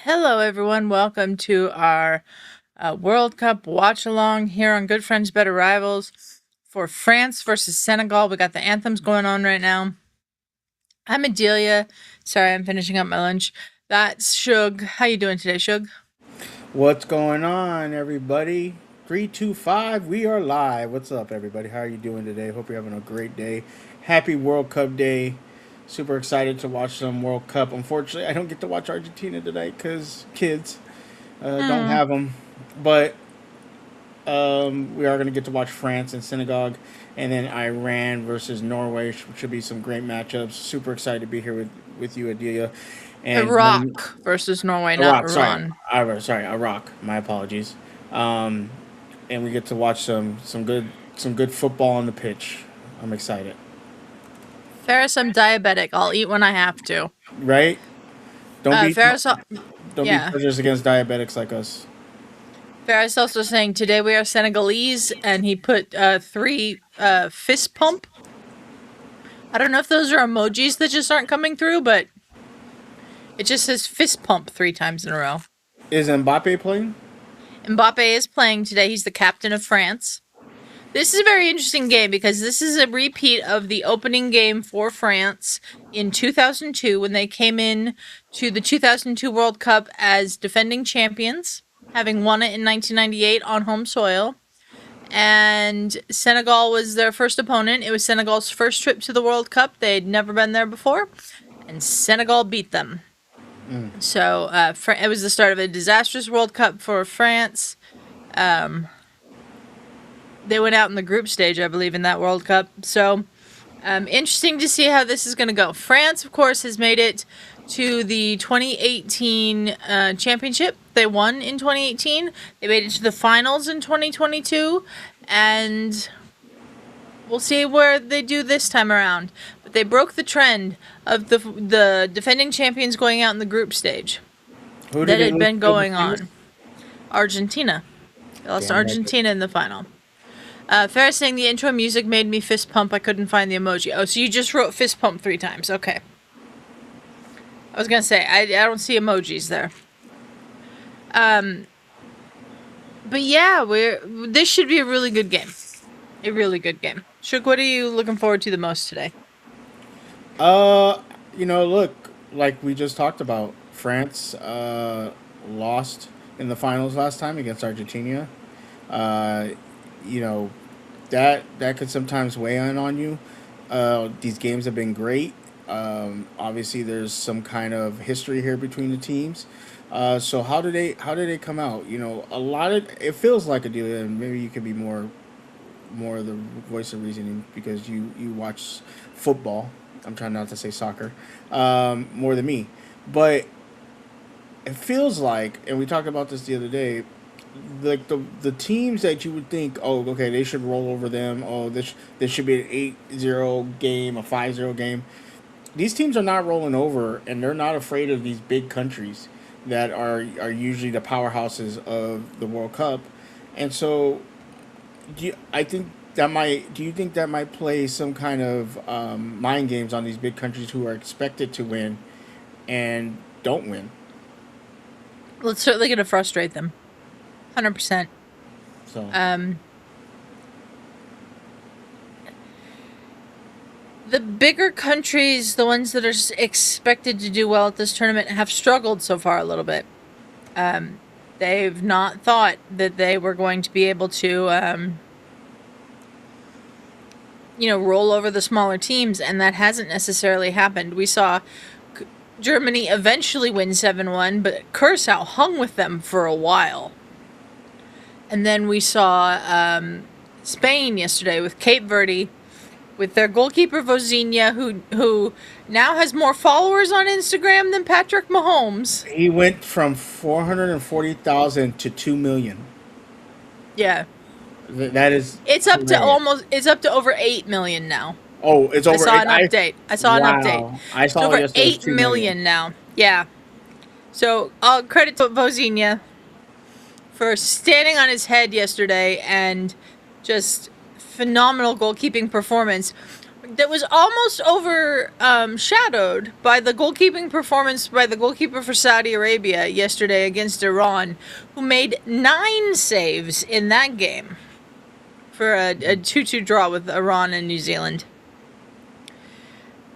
Hello, everyone. Welcome to our World Cup watch along here on Good Friends, Better Rivals for France versus Senegal. We got the anthems going on right now. I'm Adelia. Sorry, I'm finishing up my lunch. That's Shug. How you doing today, Shug? What's going on, everybody? 325, we are live. What's up, everybody? How are you doing today? Hope you're having a great day. Happy World Cup Day. Super excited to watch some World Cup. Unfortunately, I don't get to watch Argentina tonight because kids don't Hmm. have them. But we are going to get to watch France and Senegal, and then Iran versus Norway, which should be some great matchups. Super excited to be here with you, Adelia. And when Iraq versus Norway, not Iraq, sorry, Iran. Iraq. My apologies. Um, and we get to watch some good football on the pitch. I'm excited. Ferris, I'm diabetic. I'll eat when I have to. Right? Don't be Ferris, don't be yeah. prejudiced against diabetics like us. Ferris also saying today we are Senegalese, and he put three fist pump. I don't know if those are emojis that just aren't coming through, but it just says fist pump 3 times in a row. Is Mbappe playing? Mbappe is playing today. He's the captain of France. This is a very interesting game because this is a repeat of the opening game for France in 2002 when they came in to the 2002 World Cup as defending champions, having won it in 1998 on home soil. And Senegal was their first opponent. It was Senegal's first trip to the World Cup. They'd never been there before, and Senegal beat them. So it was the start of a disastrous World Cup for France. Um, they went out in the group stage, I believe, in that World Cup. So interesting to see how this is going to go. France, of course, has made it to the 2018 championship. They won in 2018. They made it to the finals in 2022. And we'll see where they do this time around. But they broke the trend of the defending champions going out in the group stage Who did that they had lose been to in the going finals? on. Argentina. They lost to Damn that. Argentina in the final. Ferris saying the intro music made me fist pump. I couldn't find the emoji. Oh, so you just wrote fist pump 3 times. Okay. I was gonna say I don't see emojis there. Um, but yeah, this should be a really good game. A really good game. Shook, what are you looking forward to the most today? Uh, look, like we just talked about, France lost in the finals last time against Argentina. Uh, you know, that could sometimes weigh in on you. These games have been great. Obviously, there's some kind of history here between the teams. So how do they come out? A lot of it feels like a deal, and maybe you could be more of the voice of reasoning because you watch football. I'm trying not to say soccer more than me, but it feels like, and we talked about this the other day, like the teams that you would think, oh, okay, they should roll over them. Oh, this should be an 8-0 game, a 5-0 game. These teams are not rolling over, and they're not afraid of these big countries that are usually the powerhouses of the World Cup, and so I think that might. Do you think that might play some kind of mind games on these big countries who are expected to win and don't win? Well, it's certainly gonna frustrate them. 100%. So Um, the bigger countries, the ones that are expected to do well at this tournament, have struggled so far a little bit. Um, they've not thought that they were going to be able to, roll over the smaller teams, and that hasn't necessarily happened. We saw Germany eventually win 7-1, but Curacao hung with them for a while. And then we saw Spain yesterday with Cape Verde, with their goalkeeper Vozinha, who now has more followers on Instagram than Patrick Mahomes. he went from 440,000 to 2 million. Yeah, That is hilarious. it's up to over 8 million now. Oh, it's I over. saw an update. I saw an update. Wow. I It's saw it over yesterday. It's eight 2 million. million now. Yeah. So all credit to Vozinha for standing on his head yesterday and just phenomenal goalkeeping performance. that was almost overshadowed by the goalkeeping performance by the goalkeeper for Saudi Arabia yesterday against Iran, who made 9 saves in that game for a 2-2 draw with Iran and New Zealand.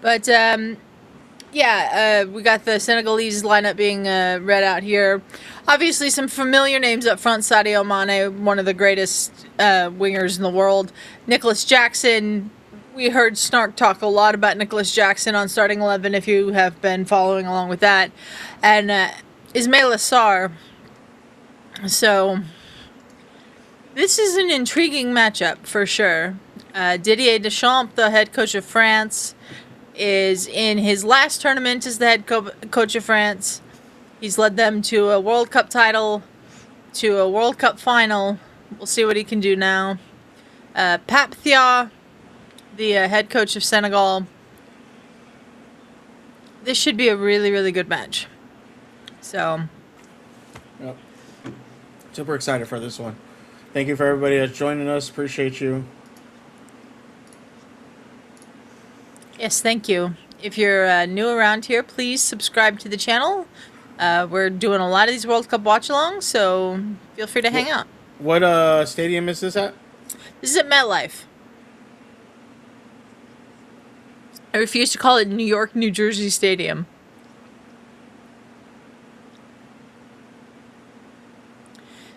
But we got the Senegalese lineup being read out here. Obviously, some familiar names up front. Sadio Mané, one of the greatest wingers in the world. Nicolas Jackson. We heard Snark talk a lot about Nicolas Jackson on Starting 11, if you have been following along with that. And Ismail Assar. So, this is an intriguing matchup, for sure. Didier Deschamps, the head coach of France, is in his last tournament as the head coach of France. He's led them to a World Cup title, to a World Cup final. We'll see what he can do now. Pape Thiaw, the head coach of Senegal. This should be a really, really good match. So, yep. Super excited for this one. Thank you for everybody that's joining us. Appreciate you. Yes, thank you. If you're new around here, please subscribe to the channel. We're doing a lot of these World Cup watch-alongs, so feel free to hang out. What stadium is this at? This is at MetLife. I refuse to call it New York, New Jersey Stadium.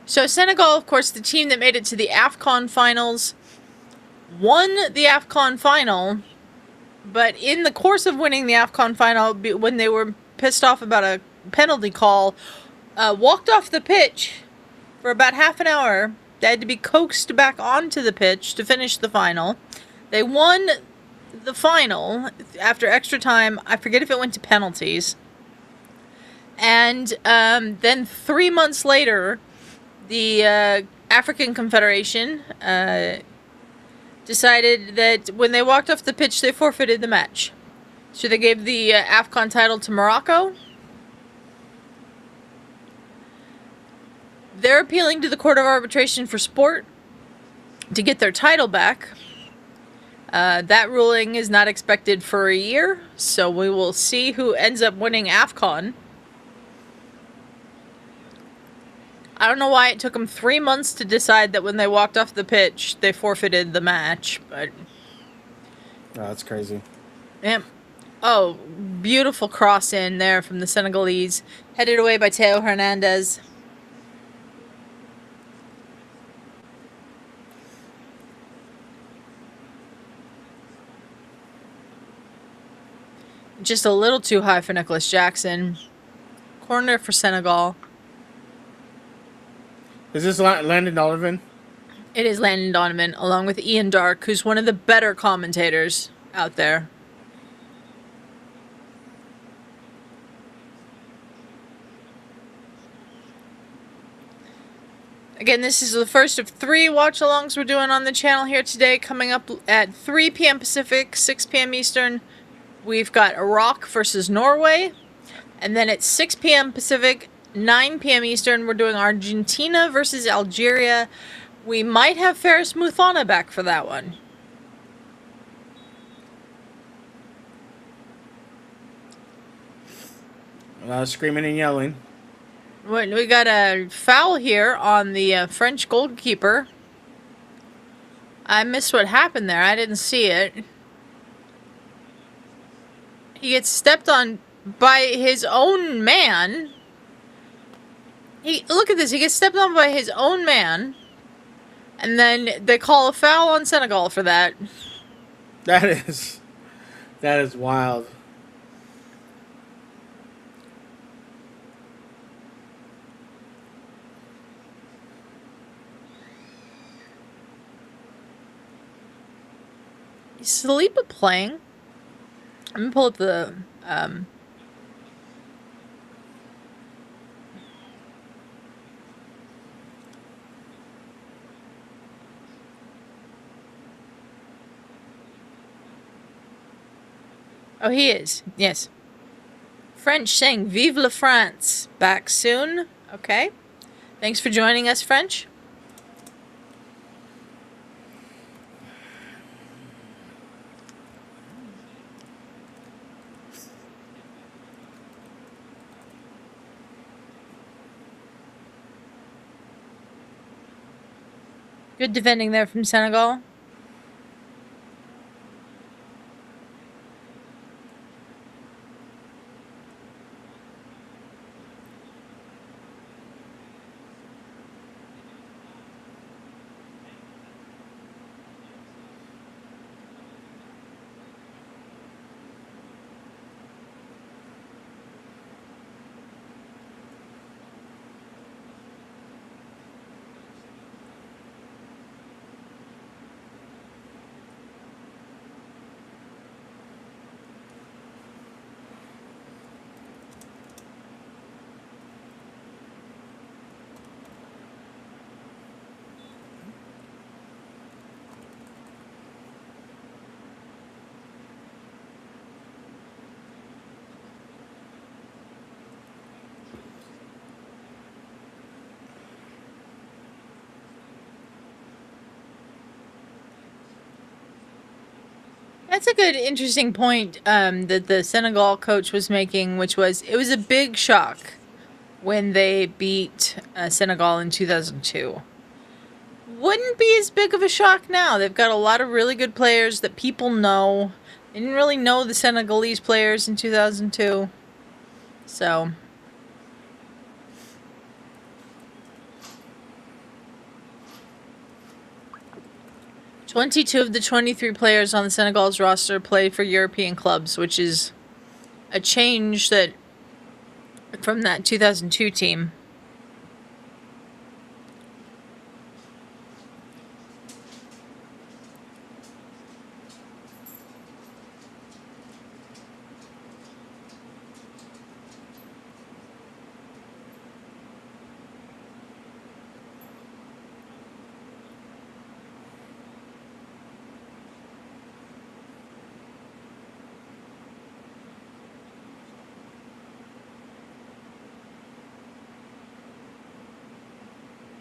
So Senegal, of course, the team that made it to the AFCON finals, won the AFCON final, but in the course of winning the AFCON final, when they were pissed off about a penalty call, walked off the pitch for about half an hour. They had to be coaxed back onto the pitch to finish the final. They won the final after extra time. I forget if it went to penalties. And then 3 months later, the African Confederation decided that when they walked off the pitch, they forfeited the match. So they gave the AFCON title to Morocco. They're appealing to the Court of Arbitration for Sport to get their title back. That ruling is not expected for a year, so we will see who ends up winning AFCON. I don't know why it took them 3 months to decide that when they walked off the pitch, they forfeited the match, but... Oh, that's crazy. Yep. Oh, beautiful cross in there from the Senegalese. Headed away by Theo Hernandez. Just a little too high for Nicolas Jackson. Corner for Senegal. Is this Landon Donovan? It is Landon Donovan, along with Ian Dark, who's one of the better commentators out there. Again, this is the first of 3 watch-alongs we're doing on the channel here today, coming up at 3 p.m. Pacific, 6 p.m. Eastern. We've got Iraq versus Norway, and then at 6 p.m. Pacific, 9 p.m. Eastern, we're doing Argentina versus Algeria. We might have Faris Muthana back for that one. A lot of screaming and yelling. We got a foul here on the French goalkeeper. I missed what happened there. I didn't see it. He gets stepped on by his own man. Look at this. He gets stepped on by his own man. And then they call a foul on Senegal for that. That is wild. Is Saliba playing? I'm gonna pull up the Oh, he is. Yes. French saying Vive la France. Back soon. Okay. Thanks for joining us, French. Good defending there from Senegal. That's a good, interesting point that the Senegal coach was making, which was it was a big shock when they beat Senegal in 2002. Wouldn't be as big of a shock now. They've got a lot of really good players that people know. They didn't really know the Senegalese players in 2002. So 22 of the 23 players on the Senegal's roster play for European clubs, which is a change that from that 2002 team.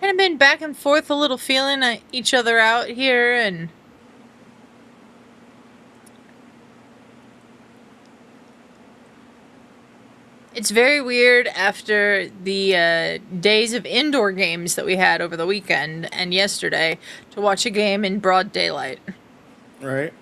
Kind of been back and forth a little, feeling each other out here, and it's very weird after the days of indoor games that we had over the weekend and yesterday to watch a game in broad daylight. Right.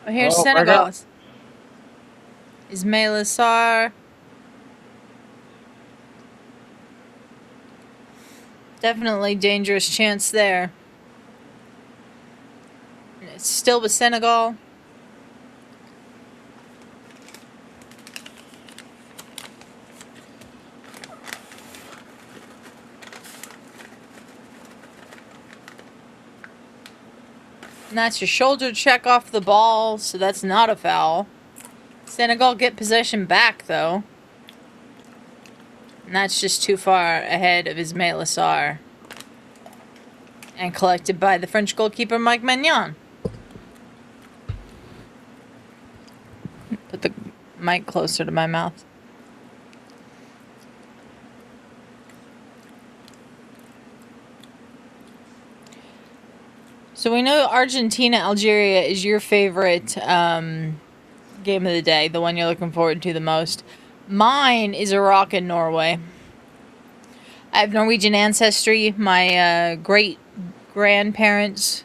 Oh, here's Oh, right Senegal. up. Ismail Assar. Definitely dangerous chance there. And it's still with Senegal. And that's your shoulder check off the ball, so that's not a foul. Senegal get possession back, though. And that's just too far ahead of Ismail Assar. And collected by the French goalkeeper, Mike Maignan. Put the mic closer to my mouth. So we know Argentina-Algeria is your favorite game of the day, the one you're looking forward to the most. Mine is Iraq and Norway. I have Norwegian ancestry. My great-grandparents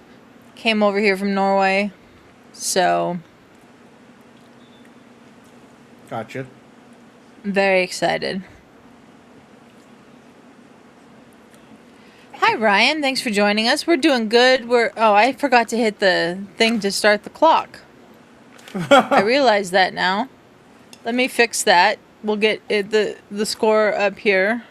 came over here from Norway. So Gotcha. I'm very excited. Hi, Ryan. Thanks for joining us. We're doing good. Oh, I forgot to hit the thing to start the clock. I realize that now. Let me fix that. We'll get the score up here.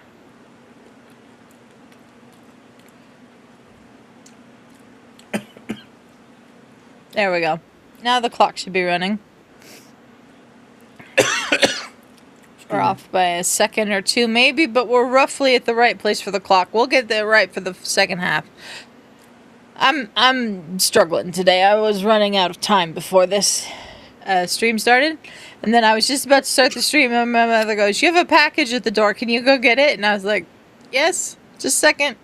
There we go. Now the clock should be running. We're off by a second or two, maybe, but we're roughly at the right place for the clock. We'll get there right for the second half. I'm struggling today. I was running out of time before this stream started, and then I was just about to start the stream, and my mother goes, "You have a package at the door. Can you go get it?" And I was like, "Yes, just a second."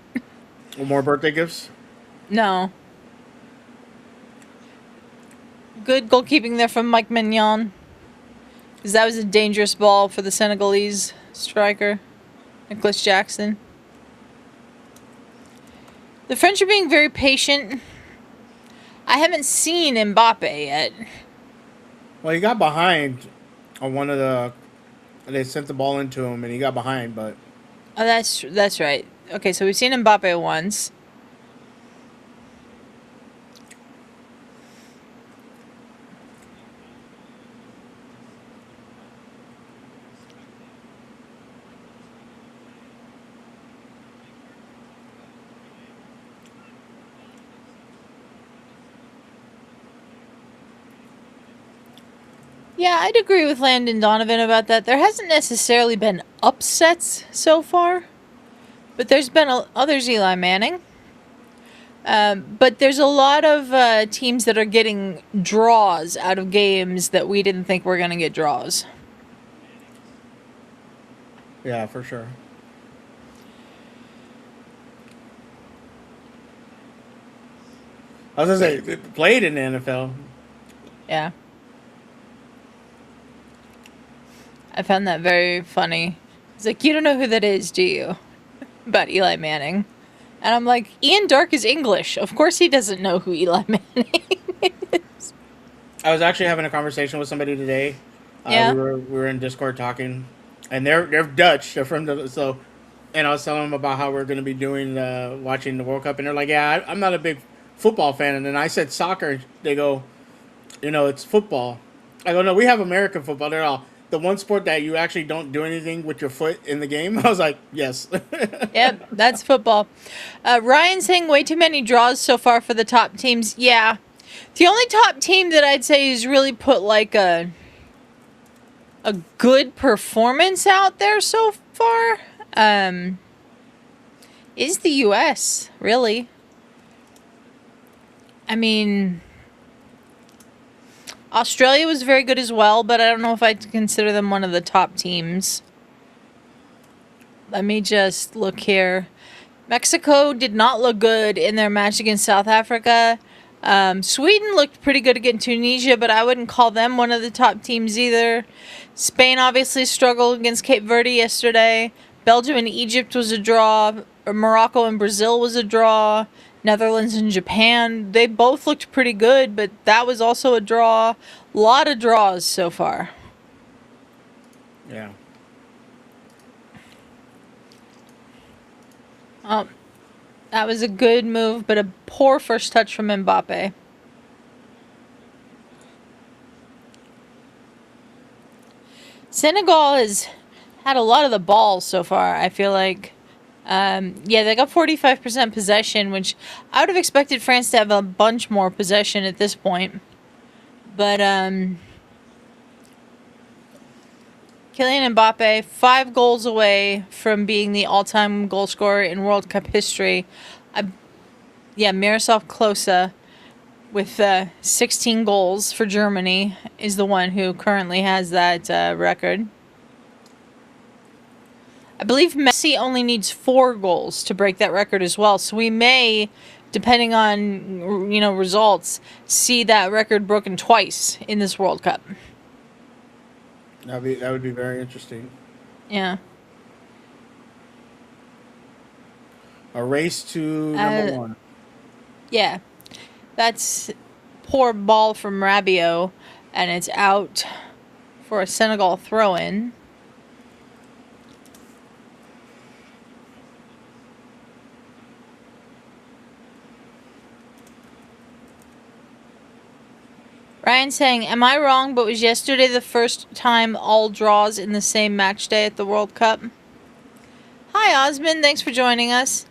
More birthday gifts? No. Good goalkeeping there from Mike Mignon. Because that was a dangerous ball for the Senegalese striker, Nicolas Jackson. The French are being very patient. I haven't seen Mbappé yet. Well, he got behind on one of the. They sent the ball into him, and he got behind, but. Oh, that's right. Okay, so we've seen Mbappé once. Yeah, I'd agree with Landon Donovan about that. There hasn't necessarily been upsets so far, but there's been others, Eli Manning. But there's a lot of teams that are getting draws out of games that we didn't think were going to get draws. Yeah, for sure. I was going to say, they played in the NFL. Yeah. I found that very funny. He's like, "You don't know who that is, do you?" About Eli Manning. And I'm like, Ian Dark is English. Of course he doesn't know who Eli Manning is. I was actually having a conversation with somebody today. Yeah. We were in Discord talking, and they're Dutch. They're from and I was telling them about how we're going to be doing watching the World Cup, and they're like, "Yeah, I'm not a big football fan." And then I said soccer. They go, "It's football." I go, "No, we have American football." They're all, the one sport that you actually don't do anything with your foot in the game. I was like, yes. Yep, that's football. Ryan saying way too many draws so far for the top teams. Yeah. The only top team that I'd say has really put like a good performance out there so far is the US, really. I mean, Australia was very good as well, but I don't know if I'd consider them one of the top teams. Let me just look here. Mexico did not look good in their match against South Africa. Sweden looked pretty good against Tunisia, but I wouldn't call them one of the top teams either. Spain obviously struggled against Cape Verde yesterday. Belgium and Egypt was a draw. Morocco and Brazil was a draw. Netherlands and Japan, they both looked pretty good, but that was also a draw. A lot of draws so far. Yeah. That was a good move, but a poor first touch from Mbappé. Senegal has had a lot of the ball so far, I feel like. Yeah, they got 45% possession, which I would have expected France to have a bunch more possession at this point. But, Kylian Mbappé, 5 goals away from being the all-time goal scorer in World Cup history. Miroslav Klose, with 16 goals for Germany, is the one who currently has that record. I believe Messi only needs 4 goals to break that record as well. So we may, depending on results, see that record broken twice in this World Cup. That would be very interesting. Yeah. A race to number 1. Yeah. That's poor ball from Rabiot, and it's out for a Senegal throw-in. Ryan saying, "Am I wrong, but was yesterday the first time all draws in the same match day at the World Cup?" Hi, Osmond. Thanks for joining us.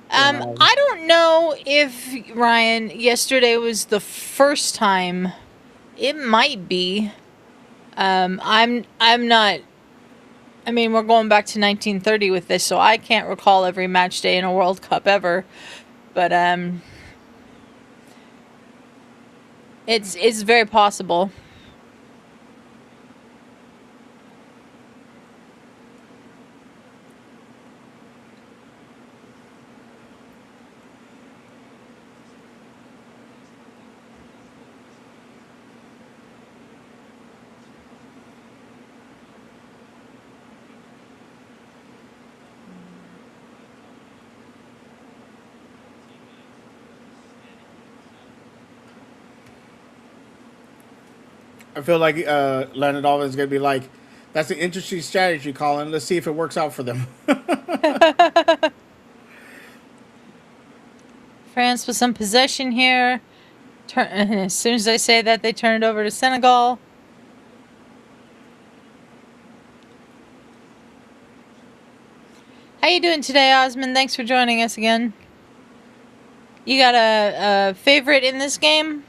I don't know if, Ryan, yesterday was the first time. It might be. I'm not I mean, we're going back to 1930 with this, so I can't recall every match day in a World Cup ever. But it's very possible. I feel like Leonard Alvin's gonna be like, "That's an interesting strategy, Colin. Let's see if it works out for them." France with some possession here. As soon as I say that, they turn it over to Senegal. How you doing today, Osmond? Thanks for joining us again. You got a favorite in this game?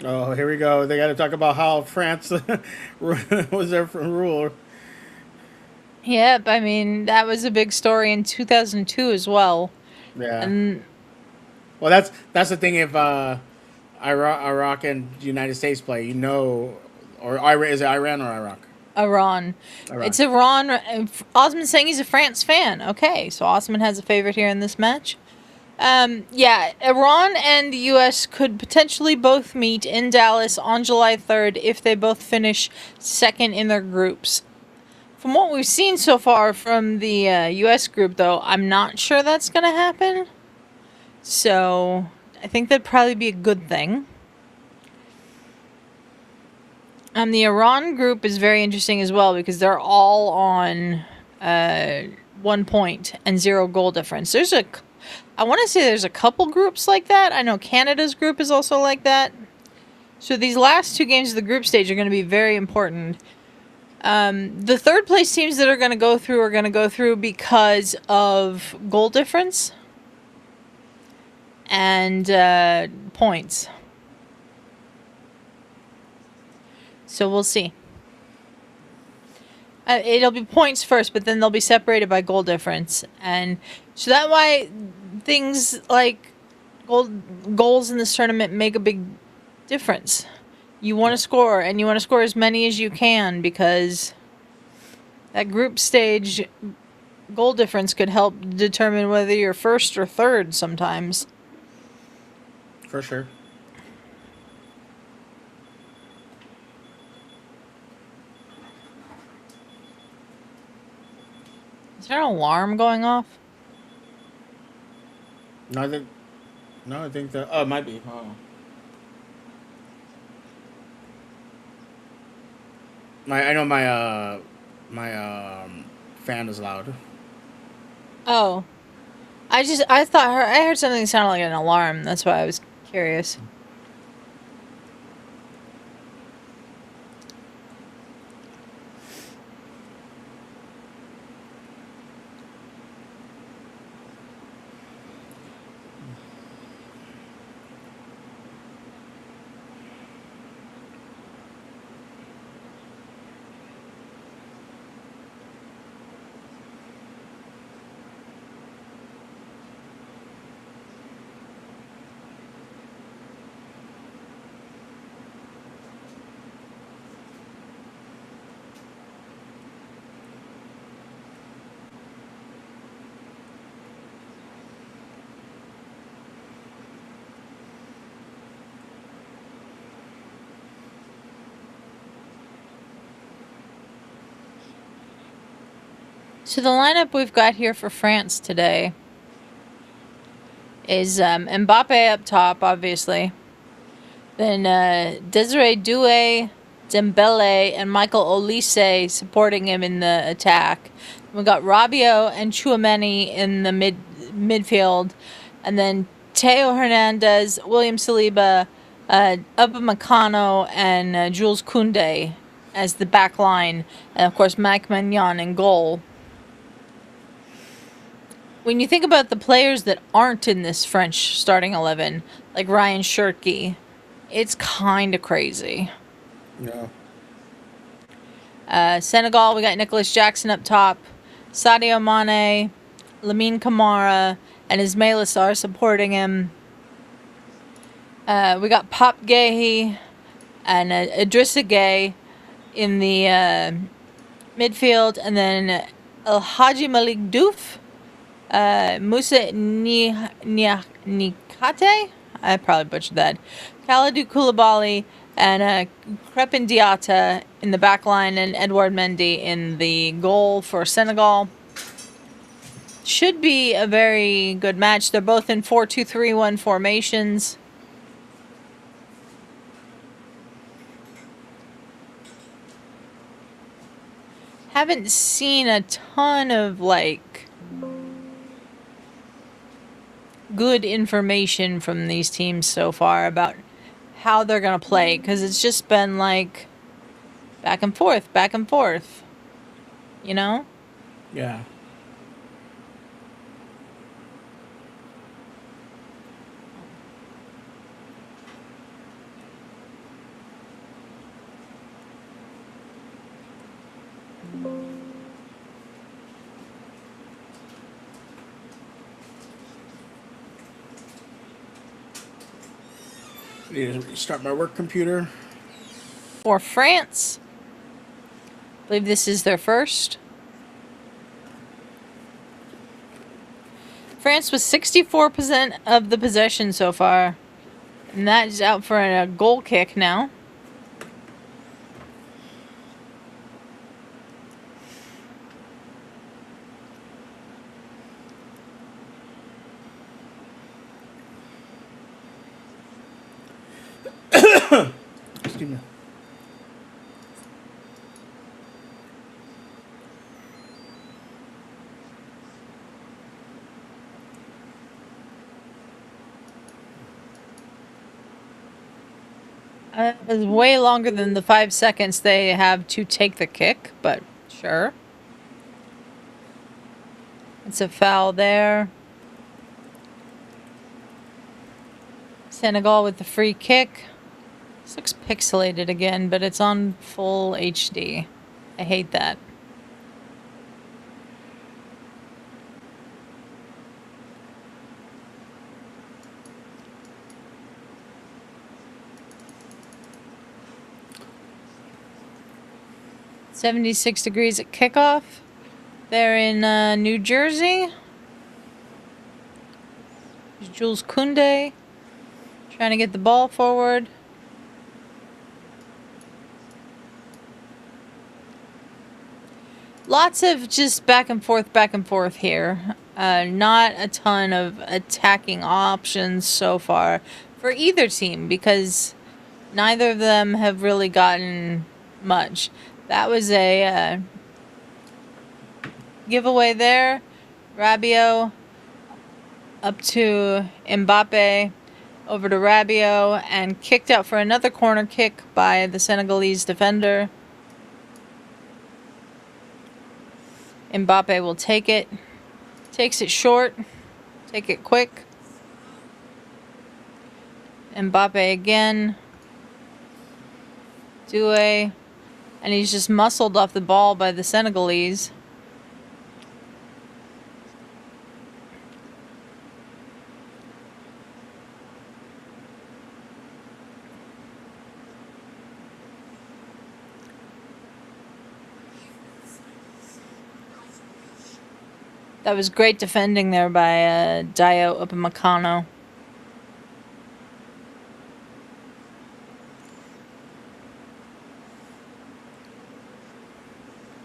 Oh, here we go. They got to talk about how France was there for rule. Yep, I mean, that was a big story in 2002 as well. Yeah. And Well, that's the thing. If Iraq and the United States play, or is it Iran or Iraq? Iran. Iran. It's Iran. Osmond's saying he's a France fan. Okay, so Osmond has a favorite here in this match. Yeah, Iran and the U.S. could potentially both meet in Dallas on July 3rd if they both finish second in their groups. From what we've seen so far from the U.S. group, though, I'm not sure that's going to happen. So, I think that'd probably be a good thing. The Iran group is very interesting as well because they're all on 1 point and 0 goal difference. I want to say there's a couple groups like that. I know Canada's group is also like that. So these last 2 games of the group stage are going to be very important. The third place teams that are going to go through because of goal difference and points. So we'll see. It'll be points first, but then they'll be separated by goal difference. And so that's why things like goals in this tournament make a big difference. You want to score, and you want to score as many as you can because that group stage goal difference could help determine whether you're first or third sometimes. For sure. Is there an alarm going off? No, I think that. Oh, it might be. Oh. I know my fan is loud. Oh. I heard something that sounded like an alarm. That's why I was curious. So the lineup we've got here for France today is Mbappé up top, obviously. Then Desiree Doué, Dembele, and Michael Olise supporting him in the attack. We've got Rabiot and Chouameni in the midfield. And then Teo Hernandez, William Saliba, Upamecano, and Jules Koundé as the back line. And, of course, Mike Maignan in goal. When you think about the players that aren't in this French starting 11, like Ryan Cherki, it's kind of crazy. Yeah. Senegal, we got Nicolas Jackson up top, Sadio Mané, Lamine Camara, and Ismail Assar supporting him. We got Pop Guéhi and Idrissa Gueye in the midfield, and then El Hadji Malik Diouf, Moussa Nikate, I probably butchered that, Kalidou Koulibaly, and Crepin Diatta in the back line, and Edouard Mendy in the goal for Senegal. Should be a very good match. They're both in 4-2-3-1 formations. Haven't seen a ton of, like, good information from these teams so far about how they're going to play, because it's just been, like, back and forth, you know? Yeah. Need to restart my work computer. For France, I believe this is their first. France was 64% of the possession so far. And that's out for a goal kick now. Excuse me. It's way longer than the 5 seconds they have to take the kick, but sure. It's a foul there. Senegal with the free kick. This looks pixelated again, but it's on full HD. I hate that. .76 degrees at kickoff. They're in New Jersey. There's Jules Koundé trying to get the ball forward. Lots of just back and forth here. Not a ton of attacking options so far for either team, because neither of them have really gotten much. That was a giveaway there. Rabiot up to Mbappé, over to Rabiot, and kicked out for another corner kick by the Senegalese defender. Mbappé will take it. Takes it short. Take it quick. Mbappé again. Doué. And he's just muscled off the ball by the Senegalese. That was great defending there by Dio Upamecano.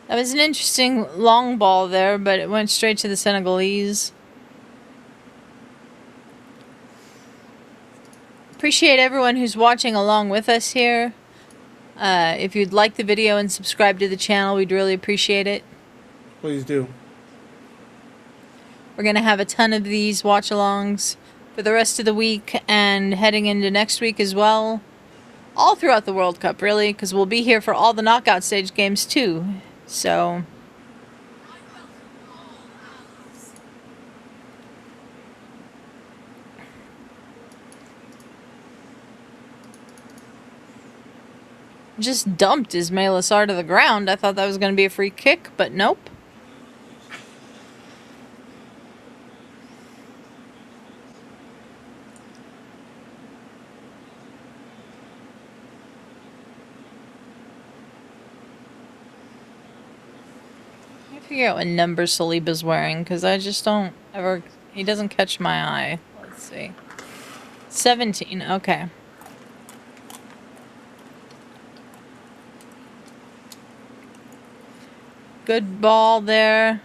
That was an interesting long ball there, but it went straight to the Senegalese. Appreciate everyone who's watching along with us here. If you'd like the video and subscribe to the channel, we'd really appreciate it. Please do. We're going to have a ton of these watch-alongs for the rest of the week and heading into next week as well. all throughout the World Cup, really, because we'll be here for all the knockout stage games too. So just dumped Ismail Assar to the ground. I thought that was going to be a free kick, but nope. I figure out what number Saliba's wearing, because I just don't ever... He doesn't catch my eye. Let's see. 17, okay. Good ball there.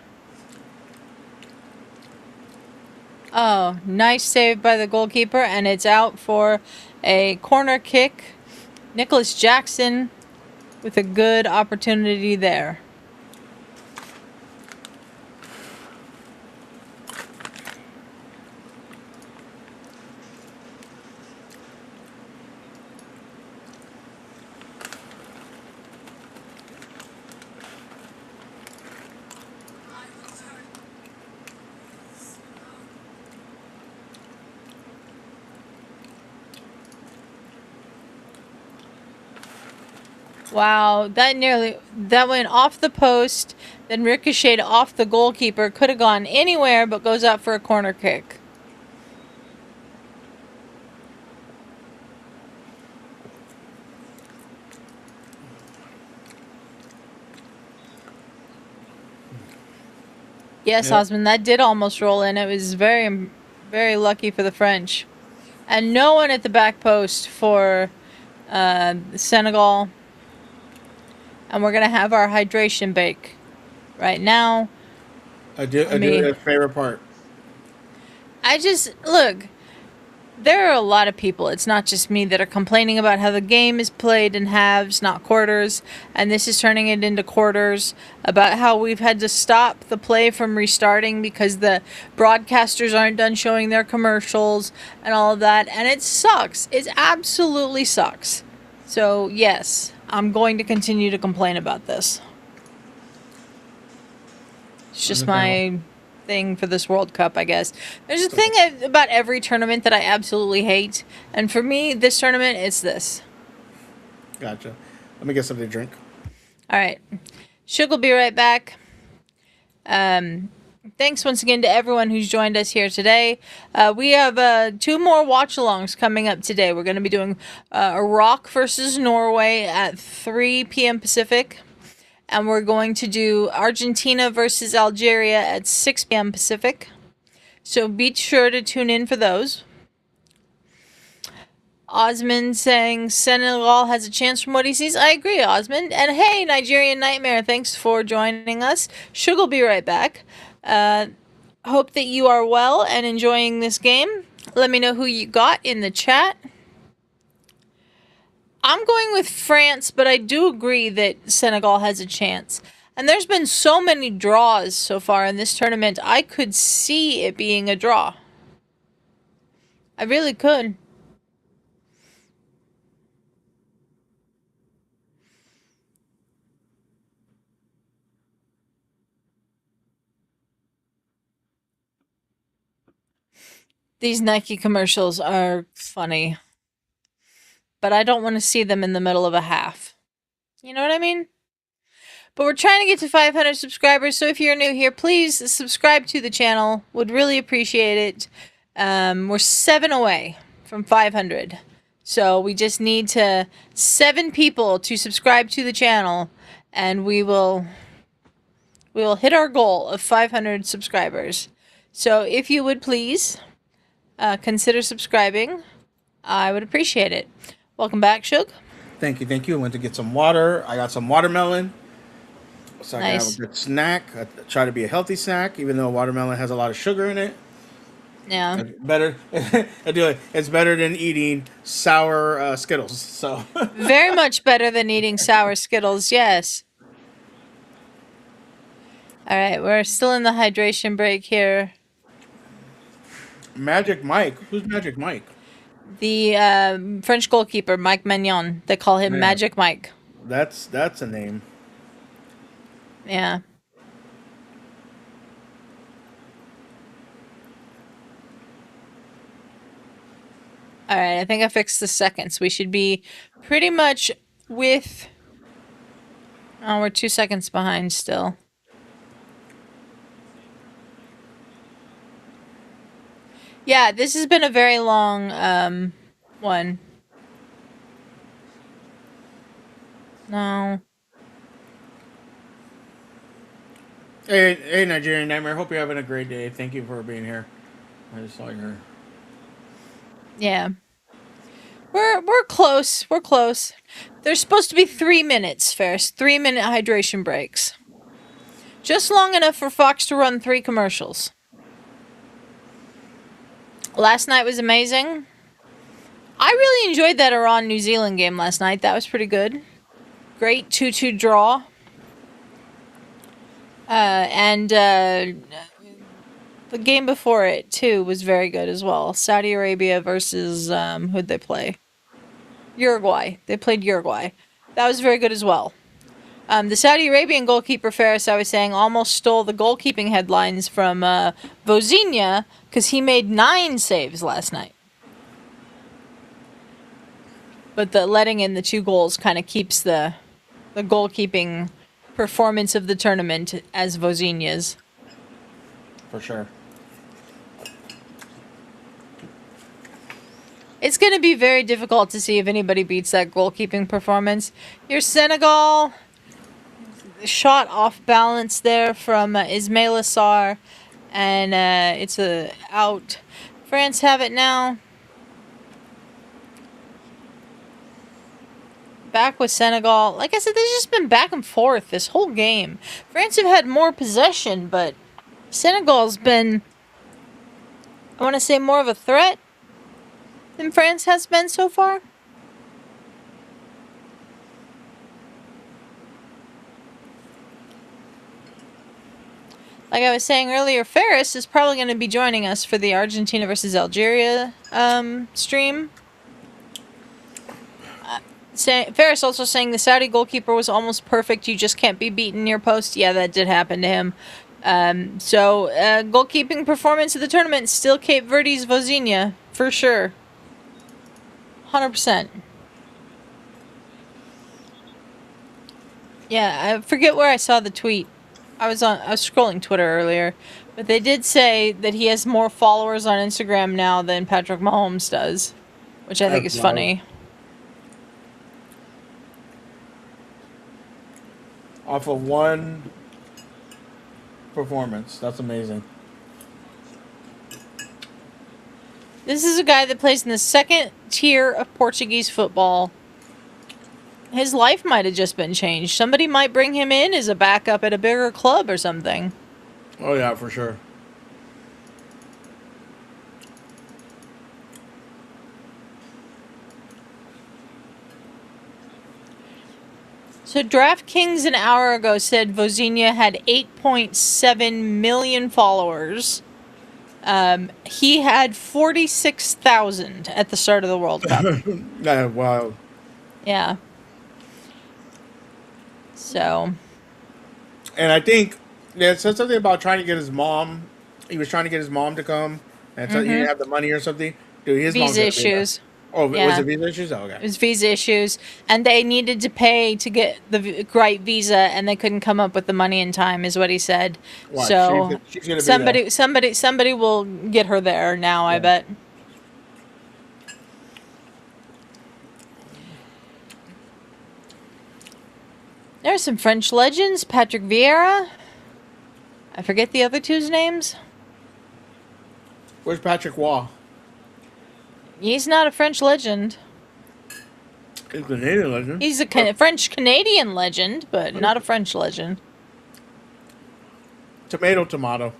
Oh, nice save by the goalkeeper, and it's out for a corner kick. Nicolas Jackson with a good opportunity there. Wow, that went off the post, then ricocheted off the goalkeeper. Could have gone anywhere, but goes out for a corner kick. Yes, Yep. Osmond, that did almost roll in. It was very, very lucky for the French. And no one at the back post for Senegal. And we're going to have our hydration break right now. I do a favorite part. Look, there are a lot of people, it's not just me, that are complaining about how the game is played in halves, not quarters, and this is turning it into quarters, about how we've had to stop the play from restarting because the broadcasters aren't done showing their commercials and all of that, and it sucks. It absolutely sucks. So, yes, I'm going to continue to complain about this. It's just my thing for this World Cup, I guess. There's a thing about every tournament that I absolutely hate, and for me, this tournament, it's this. Gotcha. Let me get something to drink. All right. Shug will be right back. Thanks once again to everyone who's joined us here today. We have 2 more watch-alongs coming up today. We're going to be doing Iraq versus Norway at 3 p.m. Pacific. And we're going to do Argentina versus Algeria at 6 p.m. Pacific. So be sure to tune in for those. Osmond saying Senegal has a chance from what he sees. I agree, Osmond. And hey, Nigerian Nightmare, thanks for joining us. Shug will be right back. Hope that you are well and enjoying this game. Let me know who you got in the chat. I'm going with France, but I do agree that Senegal has a chance. And there's been so many draws so far in this tournament, I could see it being a draw. I really could. These Nike commercials are funny. But I don't want to see them in the middle of a half. You know what I mean? But we're trying to get to 500 subscribers, so if you're new here, please subscribe to the channel. Would really appreciate it. We're 7 away from 500. So we just need 7 people to subscribe to the channel, and we will hit our goal of 500 subscribers. So if you would please consider subscribing, I would appreciate it. Welcome back, Shug. Thank you. I went to get some water. I got some watermelon. So I can Nice. have a good snack. I try to be a healthy snack, even though watermelon has a lot of sugar in it. Yeah. Better. I do it. It's better than eating sour Skittles. So Very much better than eating sour Skittles, yes. All right, we're still in the hydration break here. Magic Mike. Who's Magic Mike? The French goalkeeper, Mike Magnon. They call him Man, Magic Mike. that's a name. Yeah. All right, I think I fixed the seconds. We should be pretty much with. Oh, we're 2 seconds behind still. Yeah, this has been a very long one. No. Hey, Nigerian Nightmare. Hope you're having a great day. Thank you for being here. I just saw your. Yeah. We're close. We're close. There's supposed to be 3 minutes, Ferris. 3 minute hydration breaks. Just long enough for Fox to run 3 commercials. Last night was amazing. I really enjoyed that Iran New Zealand game last night. That was pretty good. Great 2-2 draw. And the game before it, too, was very good as well. Saudi Arabia versus, who'd they play? Uruguay. They played Uruguay. That was very good as well. The Saudi Arabian goalkeeper, Ferris, I was saying, almost stole the goalkeeping headlines from Vozinha because he made 9 saves last night. But the letting in the 2 goals kind of keeps the goalkeeping performance of the tournament as Vozinha's. For sure. It's going to be very difficult to see if anybody beats that goalkeeping performance. Your Senegal shot off balance there from Ismail Assar, and it's out. France have it now. Back with Senegal. Like I said, they've just been back and forth this whole game. France have had more possession, but Senegal's been, I want to say, more of a threat than France has been so far. Like I was saying earlier, Ferris is probably going to be joining us for the Argentina versus Algeria stream. Ferris also saying the Saudi goalkeeper was almost perfect. You just can't be beaten near post. Yeah, that did happen to him. So goalkeeping performance of the tournament, still Cape Verde's Vozinha, for sure. 100%. Yeah, I forget where I saw the tweet. I was scrolling Twitter earlier, but they did say that he has more followers on Instagram now than Patrick Mahomes does, which I think is funny. Off of one performance. That's amazing. This is a guy that plays in the 2nd tier of Portuguese football. His life might have just been changed. Somebody might bring him in as a backup at a bigger club or something. Oh, yeah, for sure. So DraftKings an hour ago said Vozinha had 8.7 million followers. He had 46,000 at the start of the World Cup. Wow. Yeah. So. And I think it said something about trying to get his mom. He was trying to get his mom to come, and he didn't have the money or something. Dude, his mom's visa issues. Oh, Yeah. was it visa issues? Oh, okay. It was visa issues, and they needed to pay to get the right visa, and they couldn't come up with the money in time, is what he said. Watch, So she's gonna be there. somebody will get her there now. I bet. There are some French legends. Patrick Vieira. I forget the other two's names. Where's Patrick Waugh? He's not a French legend. He's a Canadian legend. He's a French-Canadian legend, but not a French legend. Tomato.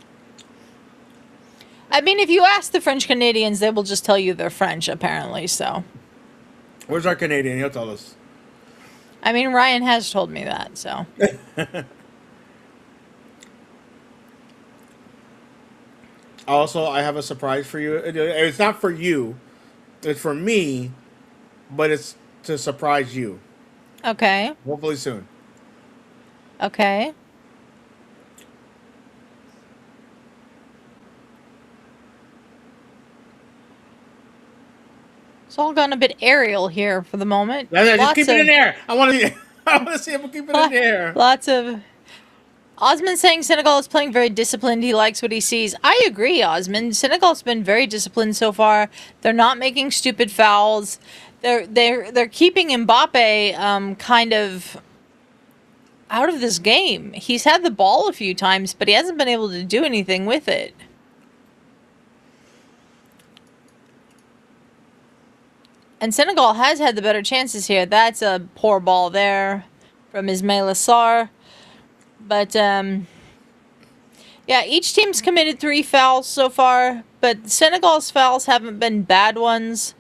I mean, if you ask the French Canadians, they will just tell you they're French, apparently, so. Where's our Canadian? He'll tell us. I mean, Ryan has told me that, so. Also, I have a surprise for you. It's not for you. It's for me, but it's to surprise you. Okay. Hopefully soon. Okay. It's all gone a bit aerial here for the moment. Just Lots keep it in of there. I want to. I want to see him keep it in there. lots of Osmond saying Senegal is playing very disciplined. He likes what he sees. I agree, Osmond. Senegal's been very disciplined so far. They're not making stupid fouls. They're keeping Mbappé kind of out of this game. He's had the ball a few times, but he hasn't been able to do anything with it. And Senegal has had the better chances here. That's a poor ball there from Ismail Assar. But, yeah, each team's committed 3 fouls so far, but Senegal's fouls haven't been bad ones.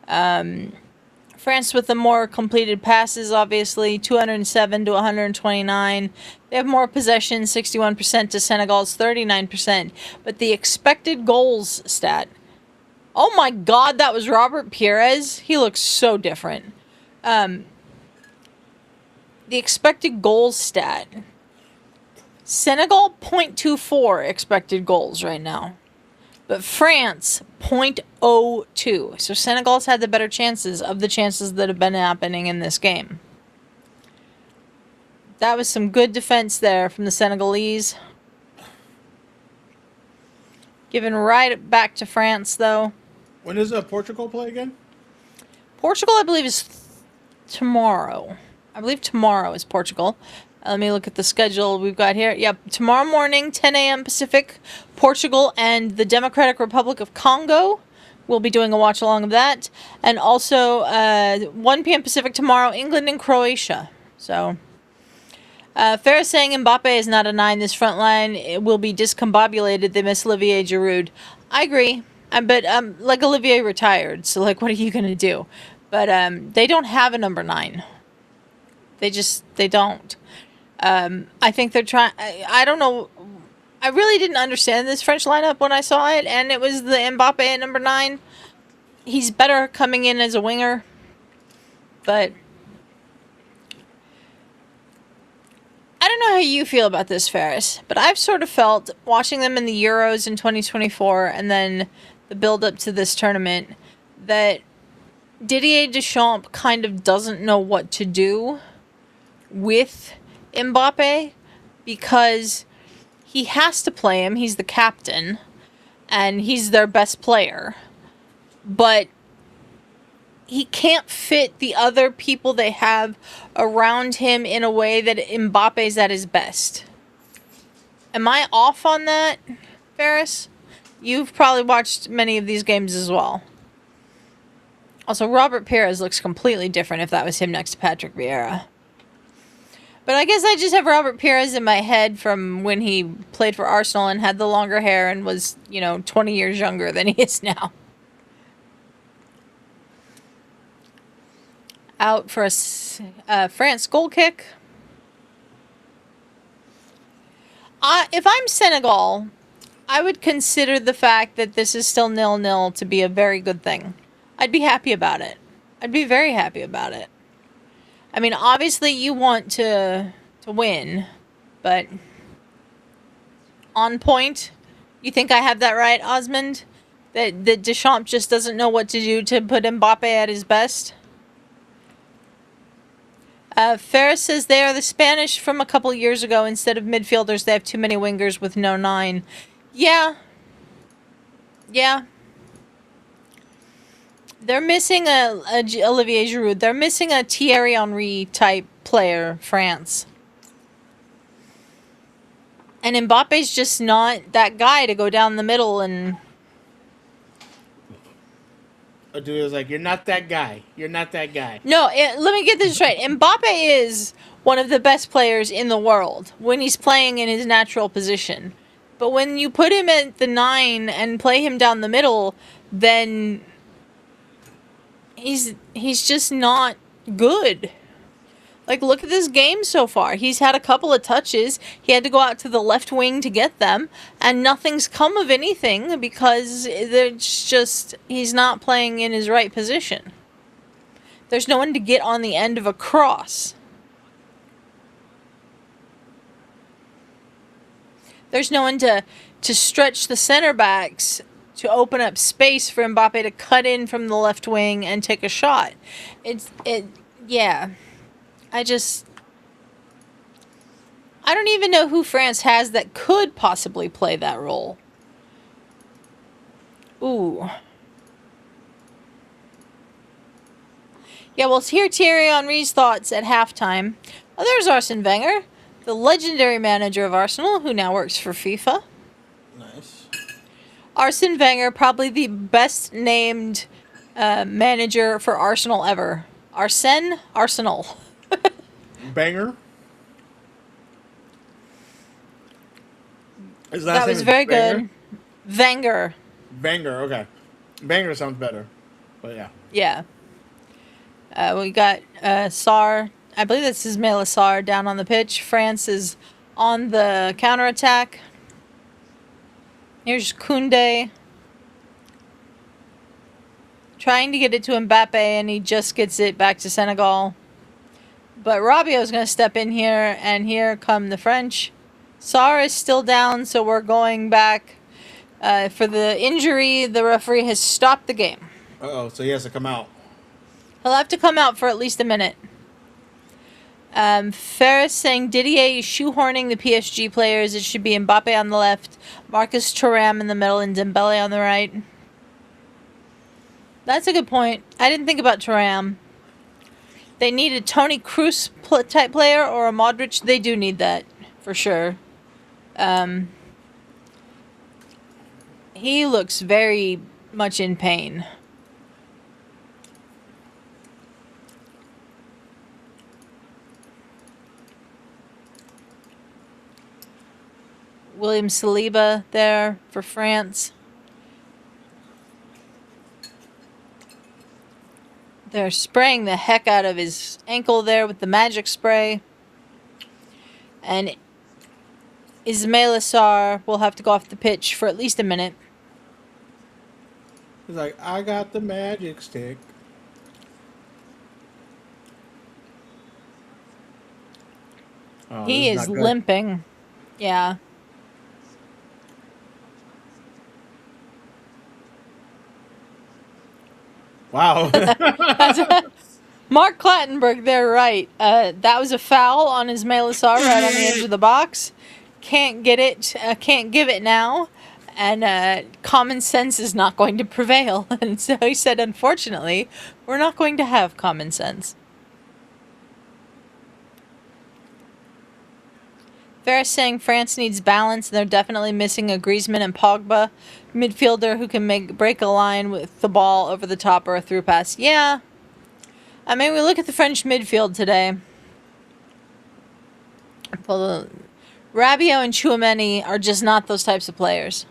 France with the more completed passes, obviously, 207 to 129. They have more possession, 61% to Senegal's 39%. But the expected goals stat, oh my God, that was Robert Pires. He looks so different. The expected goals stat, Senegal 0.24 expected goals right now, but France 0.02. So Senegal's had the better chances of the chances that have been happening in this game. That was some good defense there from the Senegalese. Given right back to France, though. When does Portugal play again? Portugal, I believe, is tomorrow. I believe tomorrow is Portugal. Let me look at the schedule we've got here. Yep, tomorrow morning, 10 a.m. Pacific, Portugal and the Democratic Republic of Congo. We'll be doing a watch along of that. And also, 1 p.m. Pacific tomorrow, England and Croatia. So, Farah saying Mbappé is not a 9. This front line it will be discombobulated. They miss Olivier Giroud. I agree. But, like, Olivier retired. So, like, what are you going to do? But they don't have a number 9. They don't. I think they're trying. I don't know. I really didn't understand this French lineup when I saw it, and it was the Mbappé at number 9. He's better coming in as a winger, but I don't know how you feel about this, Ferris, but I've sort of felt watching them in the Euros in 2024 and then the build up to this tournament that Didier Deschamps kind of doesn't know what to do with Mbappé because he has to play him. He's the captain and he's their best player. But he can't fit the other people they have around him in a way that Mbappe's at his best. Am I off on that, Ferris? You've probably watched many of these games as well. Also, Robert Pires looks completely different if that was him next to Patrick Vieira. But I guess I just have Robert Pires in my head from when he played for Arsenal and had the longer hair and was, 20 years younger than he is now. Out for a France goal kick. If I'm Senegal, I would consider the fact that this is still 0-0 to be a very good thing. I'd be happy about it. I'd be very happy about it. I mean, obviously you want to win, but on point, you think I have that right, Osmond? That Deschamps just doesn't know what to do to put Mbappe at his best? Ferris says they are the Spanish from a couple years ago. Instead of midfielders, they have too many wingers with no 9. Yeah. They're missing a Olivier Giroud. They're missing a Thierry Henry type player, France. And Mbappe's just not that guy to go down the middle and... A dude is like, you're not that guy. You're not that guy. No, let me get this right. Mbappe is one of the best players in the world when he's playing in his natural position. But when you put him at the 9 and play him down the middle, then... He's just not good. Like, look at this game so far. He's had a couple of touches. He had to go out to the left wing to get them, and nothing's come of anything because it's just he's not playing in his right position. There's no one to get on the end of a cross. There's no one to stretch the center backs to open up space for Mbappé to cut in from the left wing and take a shot. Yeah. I don't even know who France has that could possibly play that role. Ooh. Yeah, we'll hear Thierry Henry's thoughts at halftime. Oh, there's Arsene Wenger, the legendary manager of Arsenal, who now works for FIFA. Nice. Arsene Wenger, probably the best named manager for Arsenal ever. Arsenal. Banger. That was very good. Wenger. Banger, okay. Banger sounds better. But yeah. Yeah. We got Sarr. I believe that's Ismaila Sarr down on the pitch. France is on the counterattack. Here's Koundé. Trying to get it to Mbappé, and he just gets it back to Senegal. But Rabiot's going to step in here, and here come the French. Sarr is still down, so we're going back. For the injury, the referee has stopped the game. Uh-oh, so he has to come out. He'll have to come out for at least a minute. Ferris saying Didier is shoehorning the PSG players. It should be Mbappe on the left, Marcus Thuram in the middle, and Dembele on the right. That's a good point. I didn't think about Thuram. They need a Toni Kroos type player or a Modric. They do need that, for sure. He looks very much in pain. William Saliba there for France. They're spraying the heck out of his ankle there with the magic spray. And Ismaila Sarr will have to go off the pitch for at least a minute. He's like, I got the magic stick. Oh, He is limping. Yeah. Wow. Mark Clattenburg, they're right. That was a foul on Ismaila Sarr right on the edge of the box. Can't get it. Can't give it now. And common sense is not going to prevail. And so he said, unfortunately, we're not going to have common sense. Ferris saying France needs balance. They're definitely missing a Griezmann and Pogba midfielder who can break a line with the ball over the top or a through pass. Yeah. I mean, we look at the French midfield today. Well, Rabiot and Tchouaméni are just not those types of players.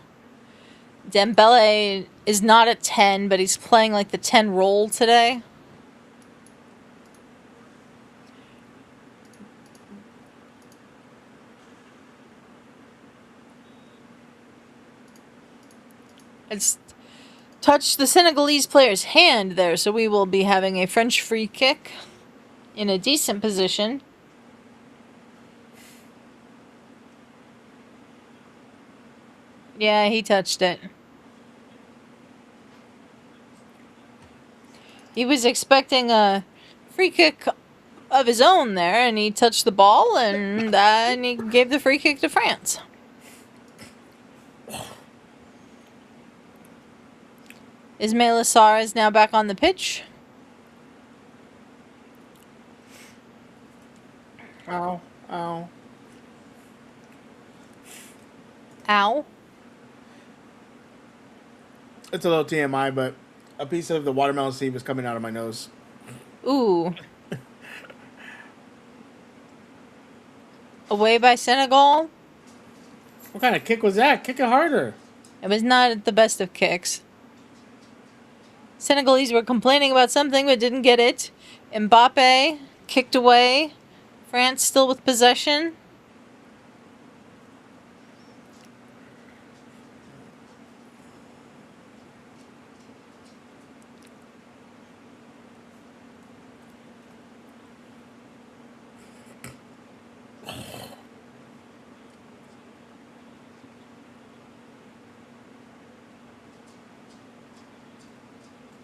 Dembele is not a 10, but he's playing like the 10 role today. It's touched the Senegalese player's hand there, so we will be having a French free kick in a decent position. Yeah, he touched it. He was expecting a free kick of his own there, and he touched the ball, and he gave the free kick to France. Ismaila Sarr is now back on the pitch. Ow. Ow. Ow. It's a little TMI, but a piece of the watermelon seed was coming out of my nose. Ooh. Away by Senegal. What kind of kick was that? Kick it harder. It was not the best of kicks. Senegalese were complaining about something but didn't get it. Mbappé kicked away France still with possession.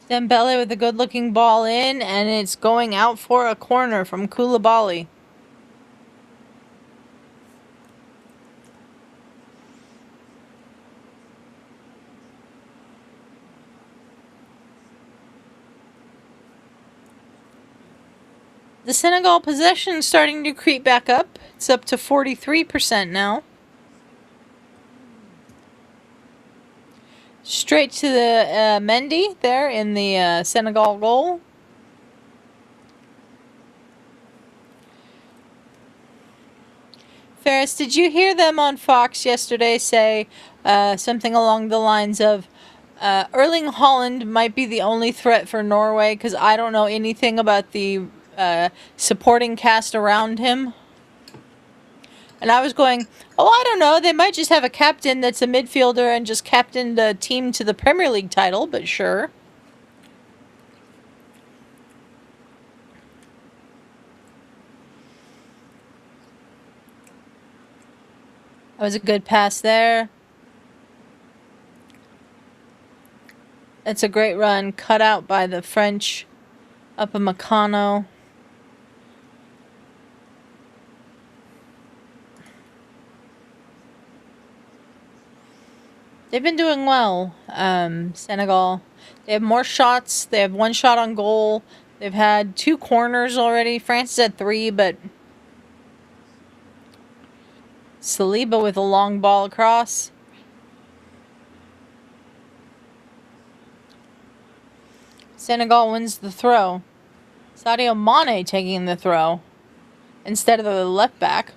Dembele with a good-looking ball in, and it's going out for a corner from Koulibaly. The Senegal possession is starting to creep back up. It's up to 43% now. Straight to the Mendy there in the Senegal goal. Ferris, did you hear them on Fox yesterday say something along the lines of Erling Haaland might be the only threat for Norway because I don't know anything about the supporting cast around him? And I was going, oh, I don't know. They might just have a captain that's a midfielder and just captained the team to the Premier League title, but sure. That was a good pass there. That's a great run, cut out by the French up a Meccano. They've been doing well, Senegal. They have more shots. They have 1 shot on goal. They've had 2 corners already. France has had 3, but Saliba with a long ball across. Senegal wins the throw. Sadio Mané taking the throw instead of the left back.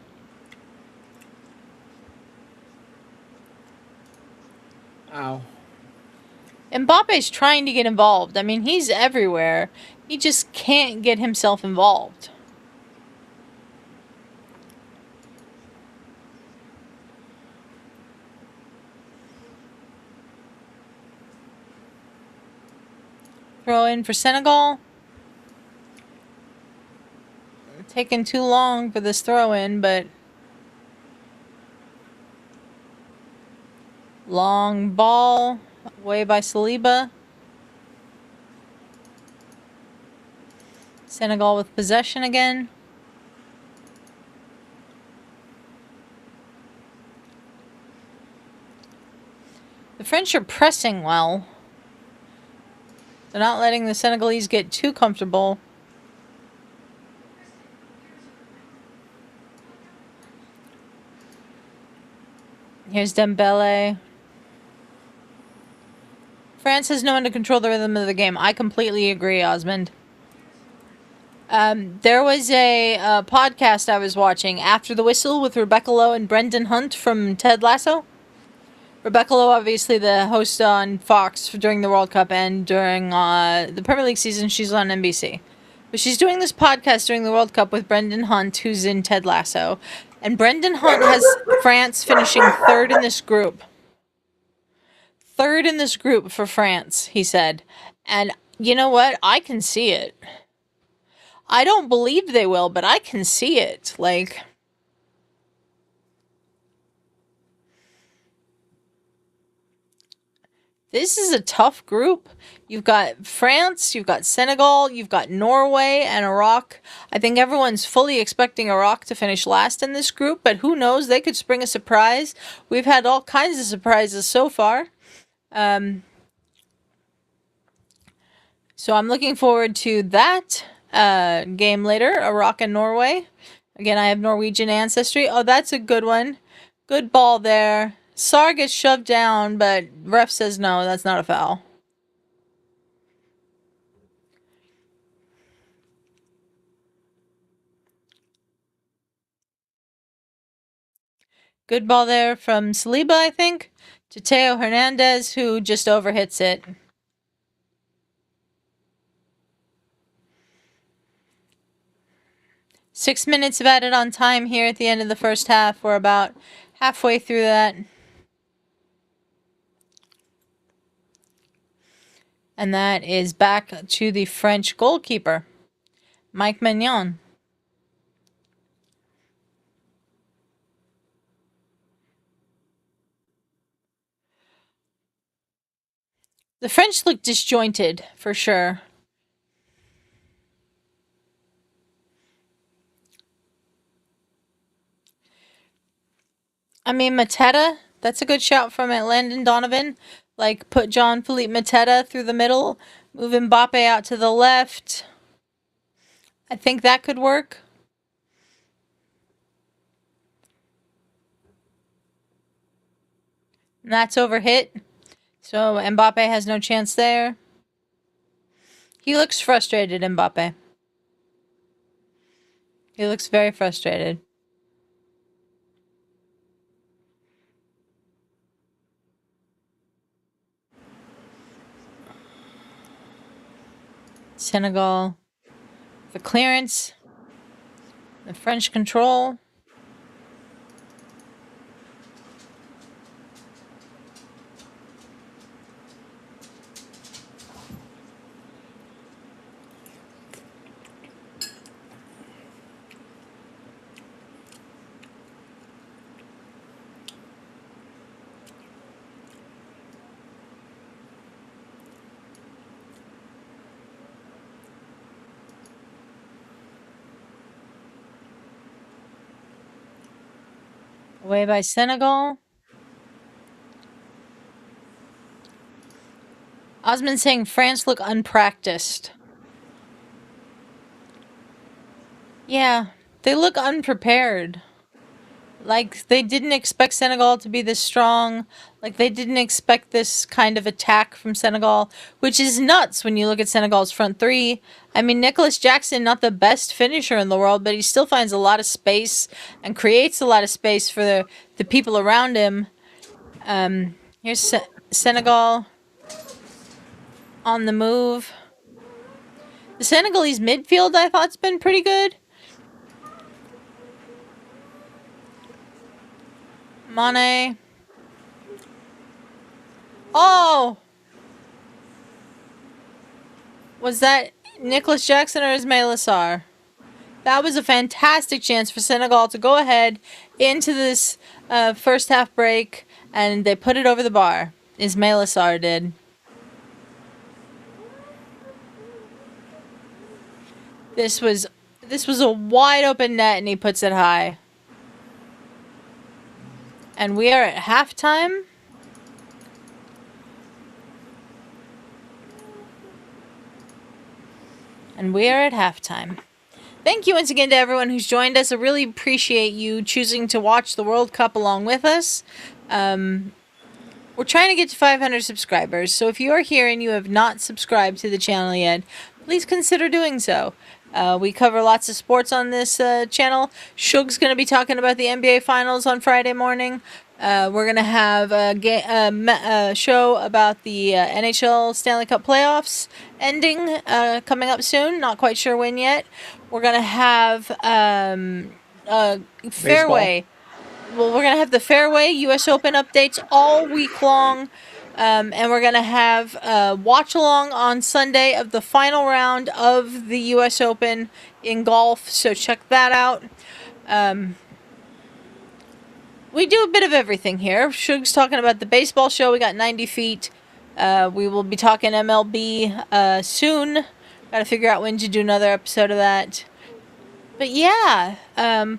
Ow. Mbappe's trying to get involved. I mean, he's everywhere. He just can't get himself involved. Throw in for Senegal. Taking too long for this throw in, but long ball away by Saliba. Senegal with possession again. The French are pressing well. They're not letting the Senegalese get too comfortable. Here's Dembele. France has no one to control the rhythm of the game. I completely agree, Osmond. There was a podcast I was watching, After the Whistle, with Rebecca Lowe and Brendan Hunt from Ted Lasso. Rebecca Lowe, obviously the host on Fox during the World Cup, and during the Premier League season, she's on NBC. But she's doing this podcast during the World Cup with Brendan Hunt, who's in Ted Lasso. And Brendan Hunt has France finishing 3rd in this group. 3rd in this group for France, he said. And you know what? I can see it. I don't believe they will, but I can see it. Like, this is a tough group. You've got France, you've got Senegal, you've got Norway and Iraq. I think everyone's fully expecting Iraq to finish last in this group, but who knows? They could spring a surprise. We've had all kinds of surprises so far. So I'm looking forward to that game later, Iraq and Norway. Again, I have Norwegian ancestry. Oh, that's a good one. Good ball there. Sar gets shoved down, but ref says no, that's not a foul. Good ball there from Saliba, I think, to Teo Hernandez, who just overhits it. 6 minutes of added on time here at the end of the first half. We're about halfway through that. And that is back to the French goalkeeper, Mike Maignan. The French look disjointed, for sure. I mean, Mateta, that's a good shout from Landon Donovan. Like, put Jean-Philippe Mateta through the middle, move Mbappé out to the left. I think that could work. And that's overhit. So Mbappé has no chance there. He looks frustrated, Mbappé. He looks very frustrated. Senegal, the clearance, the French control. Away by Senegal. Osman saying France look unpracticed. Yeah, they look unprepared. Like, they didn't expect Senegal to be this strong. Like, they didn't expect this kind of attack from Senegal, which is nuts when you look at Senegal's front three. I mean, Nicolas Jackson, not the best finisher in the world, but he still finds a lot of space and creates a lot of space for the people around him. Here's Senegal on the move. The Senegalese midfield, I thought, has been pretty good. Mané. Oh! Was that Nicolas Jackson or Ismail Assar? That was a fantastic chance for Senegal to go ahead into this first half break, and they put it over the bar. Ismail Assar did. This was a wide open net, and he puts it high. And we are at halftime. And we are at halftime. Thank you once again to everyone who's joined us. I really appreciate you choosing to watch the World Cup along with us. We're trying to get to 500 subscribers, so if you are here and you have not subscribed to the channel yet, please consider doing so. We cover lots of sports on this channel. Shug's going to be talking about the NBA Finals on Friday morning. We're going to have a show about the NHL Stanley Cup playoffs ending coming up soon. Not quite sure when yet. We're going to have Fairway. Well, we're going to have the Fairway US Open updates all week long. And we're going to have Watchalong on Sunday of the final round of the US Open in golf. So check that out. We do a bit of everything here. Shug's talking about the baseball show. We got 90 feet. We will be talking MLB soon. Got to figure out when to do another episode of that. But yeah,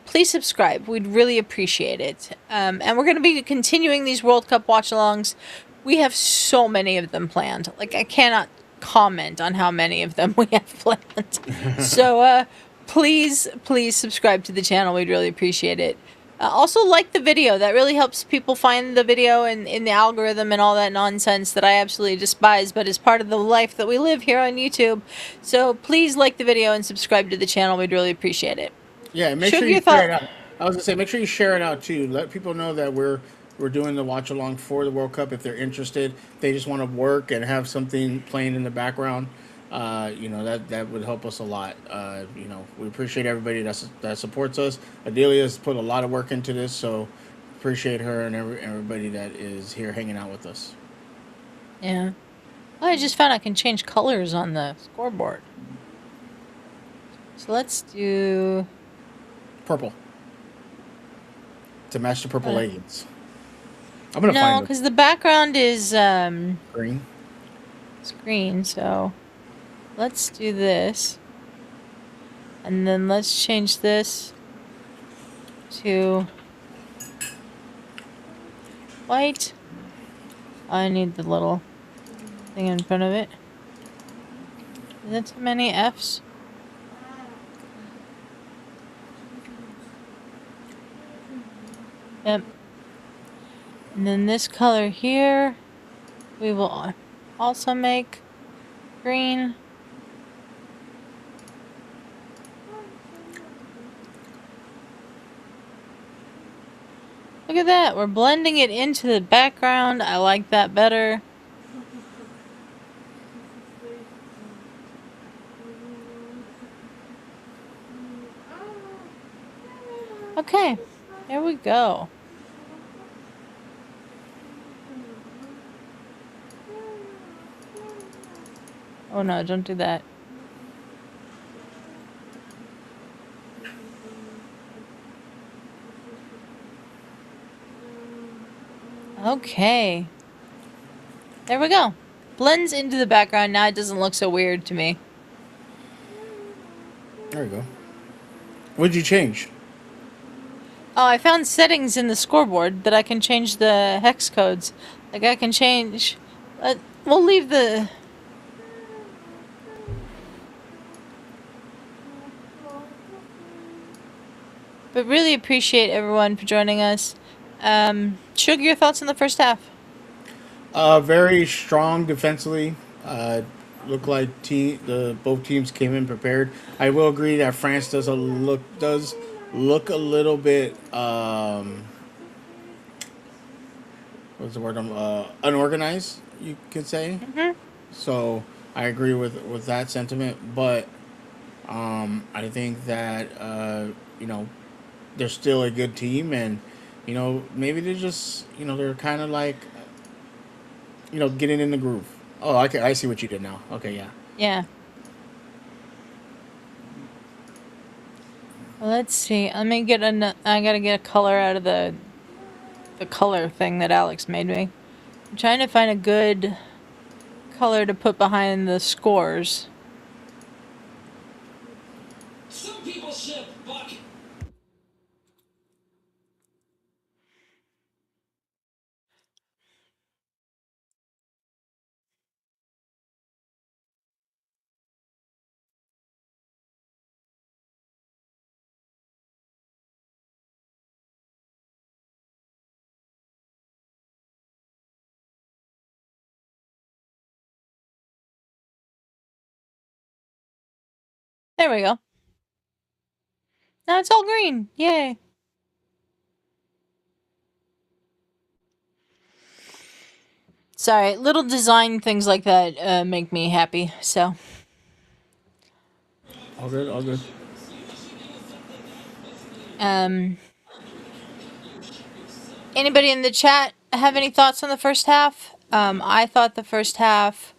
please subscribe. We'd really appreciate it. And we're going to be continuing these World Cup watch-alongs. We have so many of them planned. Like, I cannot comment on how many of them we have planned. So please subscribe to the channel. We'd really appreciate it. Also, like the video. That really helps people find the video and in the algorithm and all that nonsense that I absolutely despise, but is part of the life that we live here on YouTube. So please like the video and subscribe to the channel. We'd really appreciate it. Yeah, make sure you share it out. I was going to say, make sure you share it out, too. Let people know that we're doing the watch-along for the World Cup if they're interested. If they just want to work and have something playing in the background. that would help us a lot. We appreciate everybody that supports us. Adelia's put a lot of work into this, so appreciate her and everybody that is here hanging out with us. Yeah. Oh, I just found I can change colors on the scoreboard. So let's do Purple to match the purple leggings. I'm gonna no, find because the background is green. screen. So let's do this, and then let's change this to white. I need the little thing in front of it. Is that too many F's? Yep. And then this color here, we will also make green. Look at that, we're blending it into the background. I like that better. Okay, there we go. Oh no, don't do that. Okay. There we go. Blends into the background. Now it doesn't look so weird to me. There we go. What did you change? Oh, I found settings in the scoreboard that I can change the hex codes. Like I can change... we'll leave the... But really appreciate everyone for joining us. Sugar, your thoughts on the first half? Very strong defensively. Look like both teams came in prepared. I will agree that France does look a little bit what's the word? Unorganized, you could say. Mm-hmm. So I agree with that sentiment, but I think that they're still a good team, and maybe they're just they're kind of like getting in the groove. Oh, I see what you did now. Okay, yeah. Yeah. Well, let's see. Let me get I gotta get a color out of the color thing that Alex made me. I'm trying to find a good color to put behind the scores. Some people ship Buck. There we go. Now it's all green. Yay. Sorry, little design things like that make me happy, so. All good, all good. Anybody in the chat have any thoughts on the first half? I thought the first half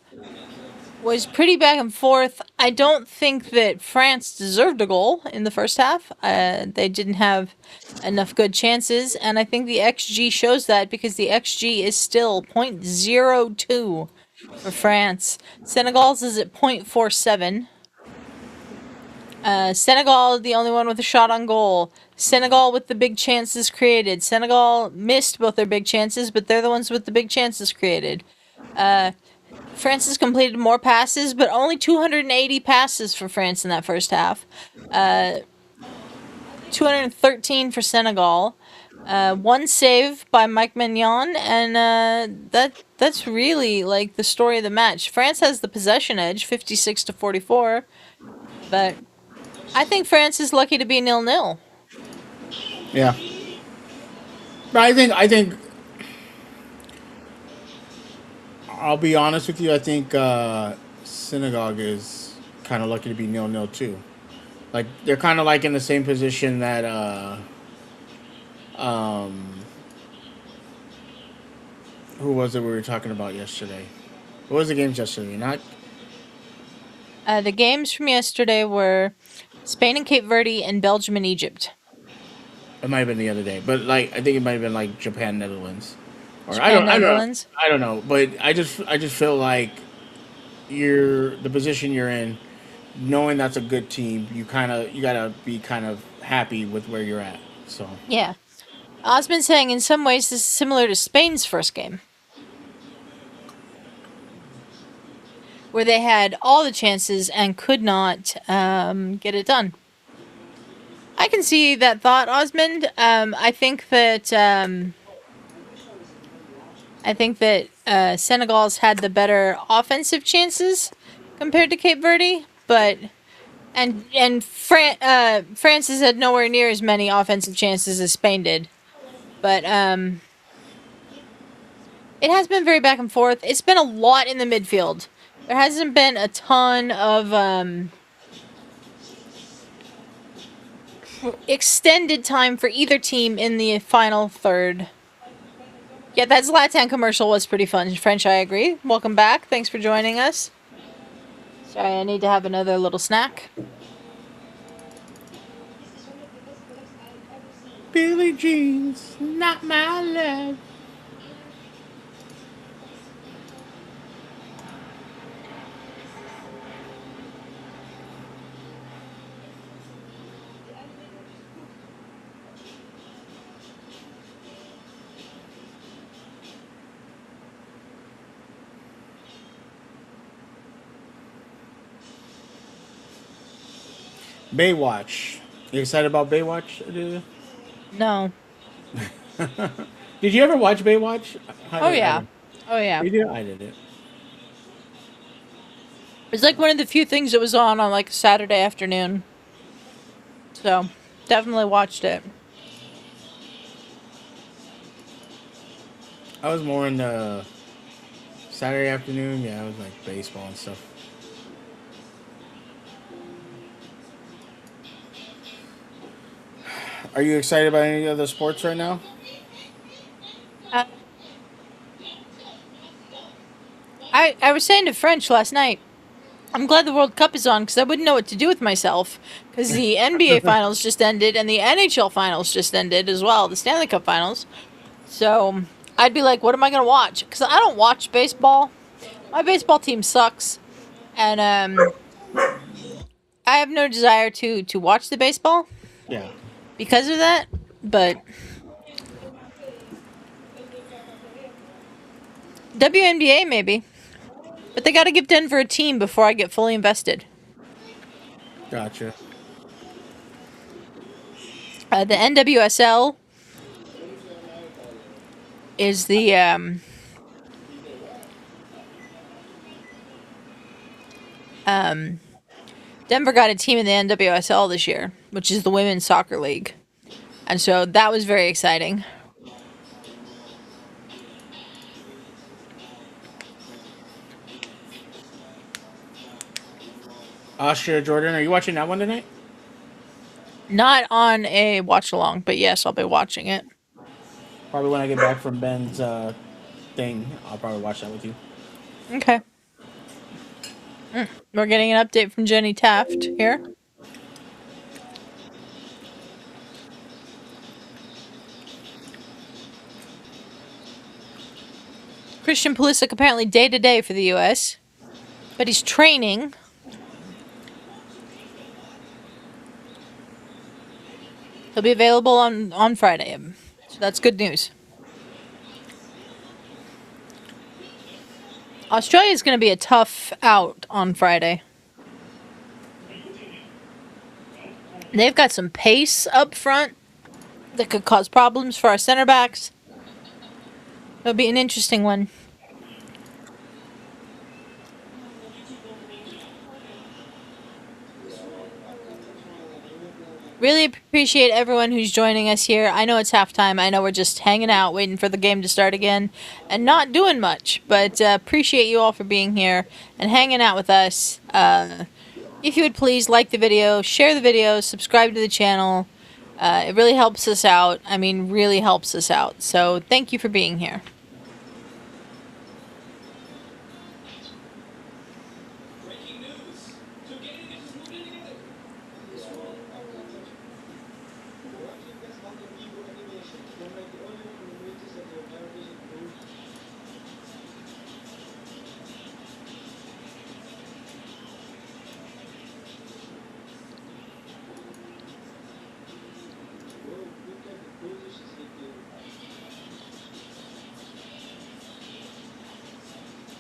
was pretty back and forth. I don't think that France deserved a goal in the first half. They didn't have enough good chances, and I think the XG shows that because the XG is still 0.02 for France. Senegal's is at 0.47. Senegal, the only one with a shot on goal. Senegal with the big chances created. Senegal missed both their big chances, but they're the ones with the big chances created. France has completed more passes, but only 280 passes for France in that first half. 213 for Senegal. One save by Mike Mignon, and that's really like the story of the match. France has the possession edge, 56-44, but I think France is lucky to be 0-0. Yeah. But I think I'll be honest with you. I think Senegal is kind of lucky to be 0-0 too. Like they're kind of like in the same position that um who was it we were talking about yesterday? What was the games yesterday? Not The games from yesterday were Spain and Cape Verde and Belgium and Egypt. it might have been the other day, but like I think it might have been like Japan Netherlands, or Japan, I don't Netherlands. I don't know, but I just feel like you're the position you're in, knowing that's a good team. You gotta be kind of happy with where you're at. So Yeah. Osman saying in some ways this is similar to Spain's first game, where they had all the chances and could not get it done. I can see that thought, Osmond. I think that Senegal's had the better offensive chances compared to Cape Verde, but France has had nowhere near as many offensive chances as Spain did. But it has been very back and forth. It's been a lot in the midfield. There hasn't been a ton of extended time for either team in the final third. Yeah, that Zlatan commercial was pretty fun. French, I agree. Welcome back. Thanks for joining us. Sorry, I need to have another little snack. Billie Jean's not my love. Baywatch. You excited about Baywatch? Adelia? No. Did you ever watch Baywatch? Oh yeah. Oh yeah. You did? I didn't. It's like one of the few things that was on like a Saturday afternoon. So, definitely watched it. I was more in the Saturday afternoon. Yeah, I was like baseball and stuff. Are you excited about any other sports right now? Uh, I was saying to French last night, I'm glad the World Cup is on because I wouldn't know what to do with myself because the NBA finals just ended and the NHL finals just ended as well, the Stanley Cup finals. So I'd be like, what am I going to watch? Because I don't watch baseball. My baseball team sucks. And I have no desire to watch the baseball Yeah. because of that. But WNBA maybe. But they got to give Denver a team before I get fully invested. Gotcha. The NWSL is the Denver got a team in the NWSL this year, which is the Women's Soccer League. And so that was very exciting. Austria, Jordan, are you watching that one tonight? Not on a watch along, but yes, I'll be watching it. Probably when I get back from Ben's thing, I'll probably watch that with you. Okay. We're getting an update from Jenny Taft here. Christian Pulisic apparently day-to-day for the U.S., but he's training. He'll be available on Friday, so that's good news. Australia is going to be a tough out on Friday. They've got some pace up front that could cause problems for our center backs. It'll be an interesting one. Really appreciate everyone who's joining us here. I know it's halftime. I know we're just hanging out, waiting for the game to start again, and not doing much. But appreciate you all for being here and hanging out with us. If you would please like the video, share the video, subscribe to the channel. It really helps us out. I mean, really helps us out. So thank you for being here. Breaking news. Two game matches moved in together. This one.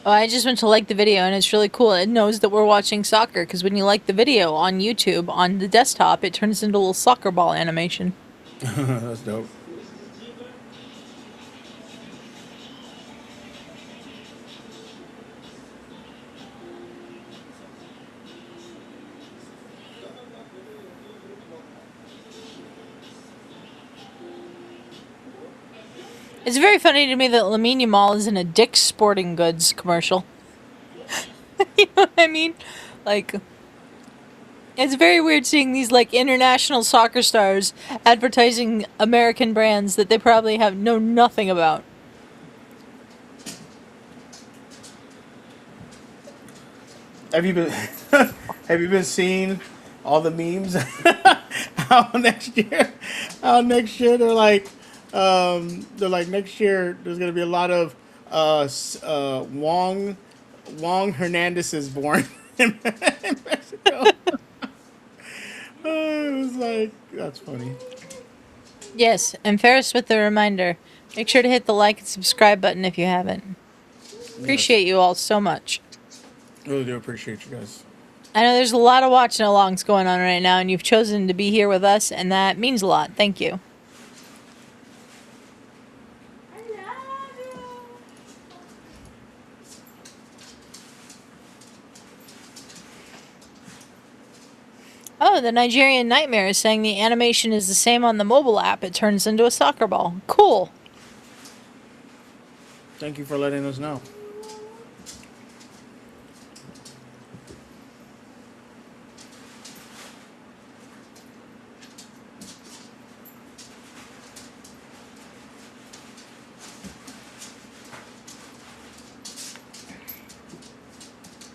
Oh, I just went to like the video, and it's really cool. It knows that we're watching soccer, because when you like the video on YouTube, on the desktop, it turns into a little soccer ball animation. That's dope. It's very funny to me that Lamine Yamal is in a Dick's Sporting Goods commercial. You know what I mean? Like, it's very weird seeing these, like, international soccer stars advertising American brands that they probably know nothing about. Have you been have you been seeing all the memes? How next year they're like next year there's gonna be a lot of Wong Hernandez is born in Mexico. It was like that's funny. Yes, and Ferris with the reminder. Make sure to hit the like and subscribe button if you haven't. Appreciate you all so much. Really do appreciate you guys. I know there's a lot of watching alongs going on right now, and you've chosen to be here with us, and that means a lot. Thank you. Oh, the Nigerian Nightmare is saying the animation is the same on the mobile app. It turns into a soccer ball. Cool. Thank you for letting us know.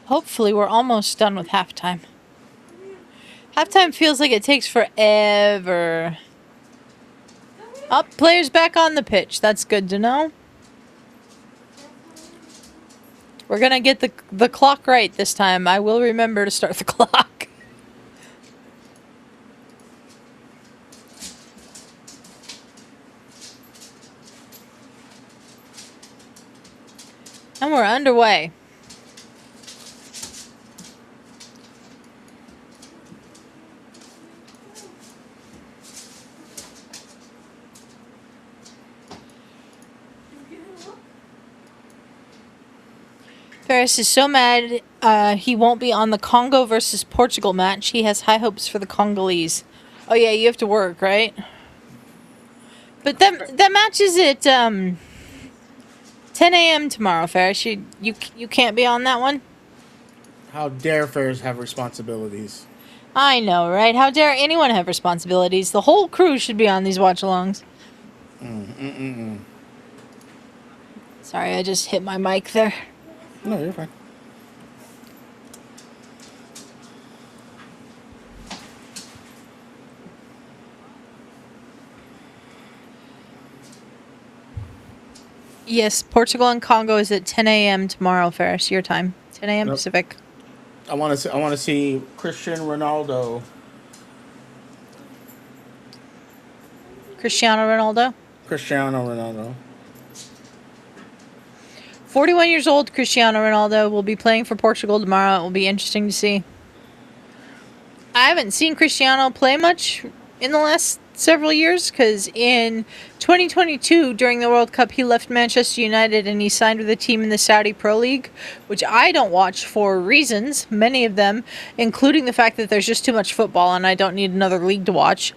Hopefully, we're almost done with halftime. Halftime feels like it takes forever. Oh, players back on the pitch. That's good to know. We're gonna get the clock right this time. I will remember to start the clock. And we're underway. Ferris is so mad he won't be on the Congo versus Portugal match. He has high hopes for the Congolese. Oh yeah, you have to work, right? But that match is at 10 a.m. tomorrow, Ferris. You can't be on that one? How dare Ferris have responsibilities? I know, right? How dare anyone have responsibilities? The whole crew should be on these watch-alongs. Sorry, I just hit my mic there. No, you're fine. Yes, Portugal and Congo is at 10 a.m. tomorrow, Ferris. Your time, 10 a.m. Yep. Pacific. I want to see Cristiano Ronaldo. Cristiano Ronaldo. 41 years old, Cristiano Ronaldo will be playing for Portugal tomorrow. It will be interesting to see. I haven't seen Cristiano play much in the last several years, because in 2022, during the World Cup, he left Manchester United and he signed with a team in the Saudi Pro League, which I don't watch for reasons, many of them, including the fact that there's just too much football and I don't need another league to watch.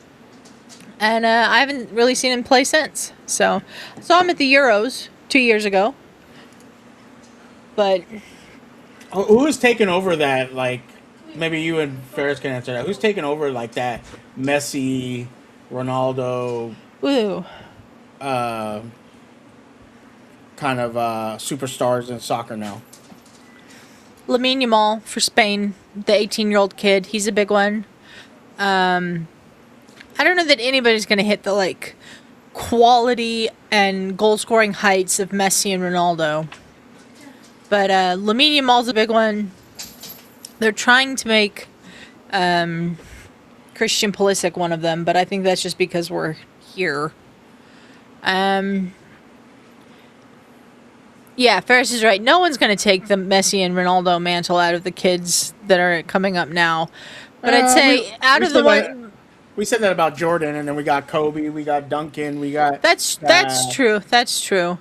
And I haven't really seen him play since. So, I saw him at the Euros 2 years ago. But Who has taken over that? Like, maybe you and Ferris can answer that. Who's taken over like that? Messi, Ronaldo, ooh, uh, kind of superstars in soccer now. Lamine Yamal for Spain, the 18-year-old kid. He's a big one. I don't know that anybody's going to hit the, like, quality and goal-scoring heights of Messi and Ronaldo. But Lamine Yamal's a big one. They're trying to make Christian Pulisic one of them, but I think that's just because we're here. Yeah, Ferris is right. No one's going to take the Messi and Ronaldo mantle out of the kids that are coming up now. But I'd say out of the one... We said that about Jordan, and then we got Kobe, we got Duncan, we got... That's true. That's true.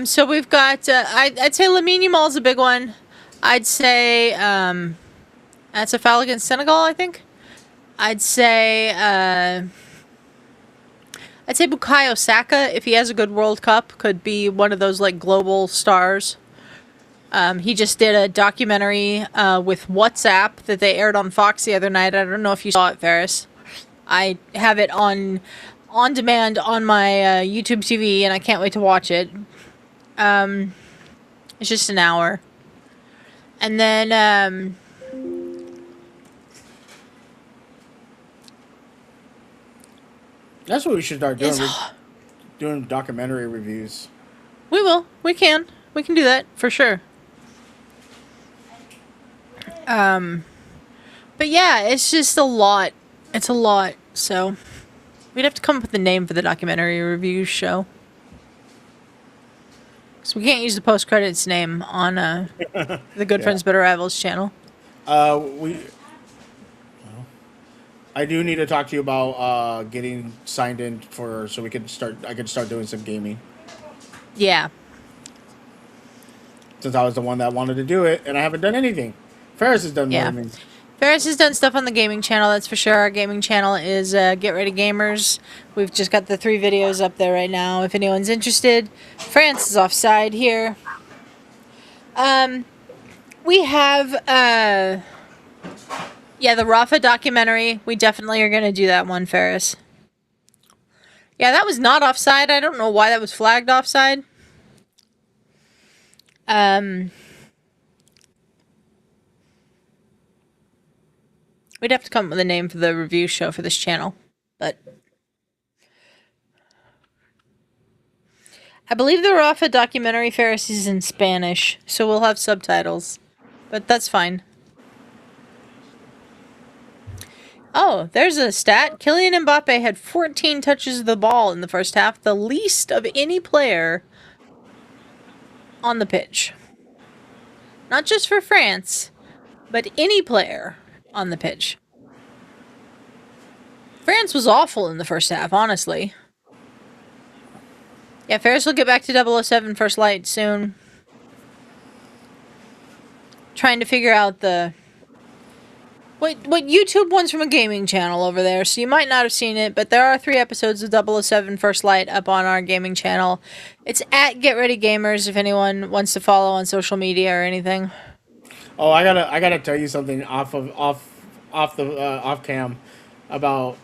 So we've got... I'd say Lamine Yamal's a big one. I'd say... that's a foul against Senegal, I think. I'd say Bukayo Saka, if he has a good World Cup, could be one of those, like, global stars. He just did a documentary with WhatsApp that they aired on Fox the other night. I don't know if you saw it, Ferris. I have it on demand on my YouTube TV, and I can't wait to watch it. It's just an hour. And then... That's what we should start doing. Doing documentary reviews. We will. We can. We can do that for sure. But yeah, it's just a lot. It's a lot. So we'd have to come up with a name for the documentary review show. Because we can't use the post credits name on the Good Friends Better Rivals channel. I do need to talk to you about getting signed in so we can start. I can start doing some gaming. Yeah. Since I was the one that wanted to do it, and I haven't done anything. Ferris has done more than me. Ferris has done stuff on the gaming channel, that's for sure. Our gaming channel is Get Ready Gamers. We've just got the 3 videos up there right now, if anyone's interested. France is offside here. We have, yeah, the Rafa documentary. We definitely are going to do that one, Ferris. Yeah, that was not offside. I don't know why that was flagged offside. We'd have to come up with a name for the review show for this channel, but I believe the Rafa documentary, Ferris, is in Spanish, so we'll have subtitles, but that's fine. Oh, there's a stat. Kylian Mbappé had 14 touches of the ball in the first half, the least of any player on the pitch. Not just for France, but any player on the pitch. France was awful in the first half, honestly. Yeah, Ferris will get back to 007 First Light soon. Trying to figure out the... What YouTube one's from a gaming channel over there, so you might not have seen it, but there are 3 episodes of 007 First Light up on our gaming channel. It's at Get Ready Gamers if anyone wants to follow on social media or anything. Oh, I gotta tell you something off cam about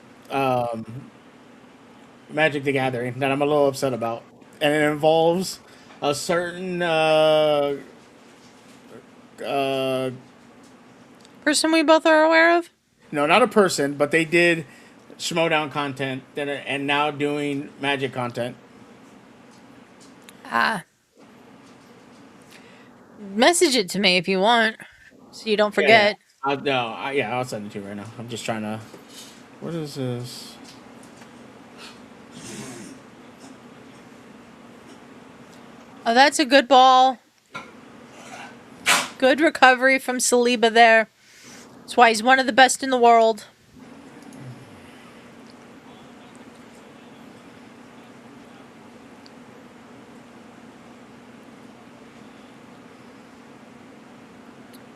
Magic the Gathering that I'm a little upset about, and it involves a certain person we both are aware of? No, not a person, but they did Schmodown content and now doing Magic content. Message it to me if you want, so you don't forget. Yeah. I'll send it to you right now. I'm just trying to... What is this? Oh, that's a good ball. Good recovery from Saliba there. That's why he's one of the best in the world.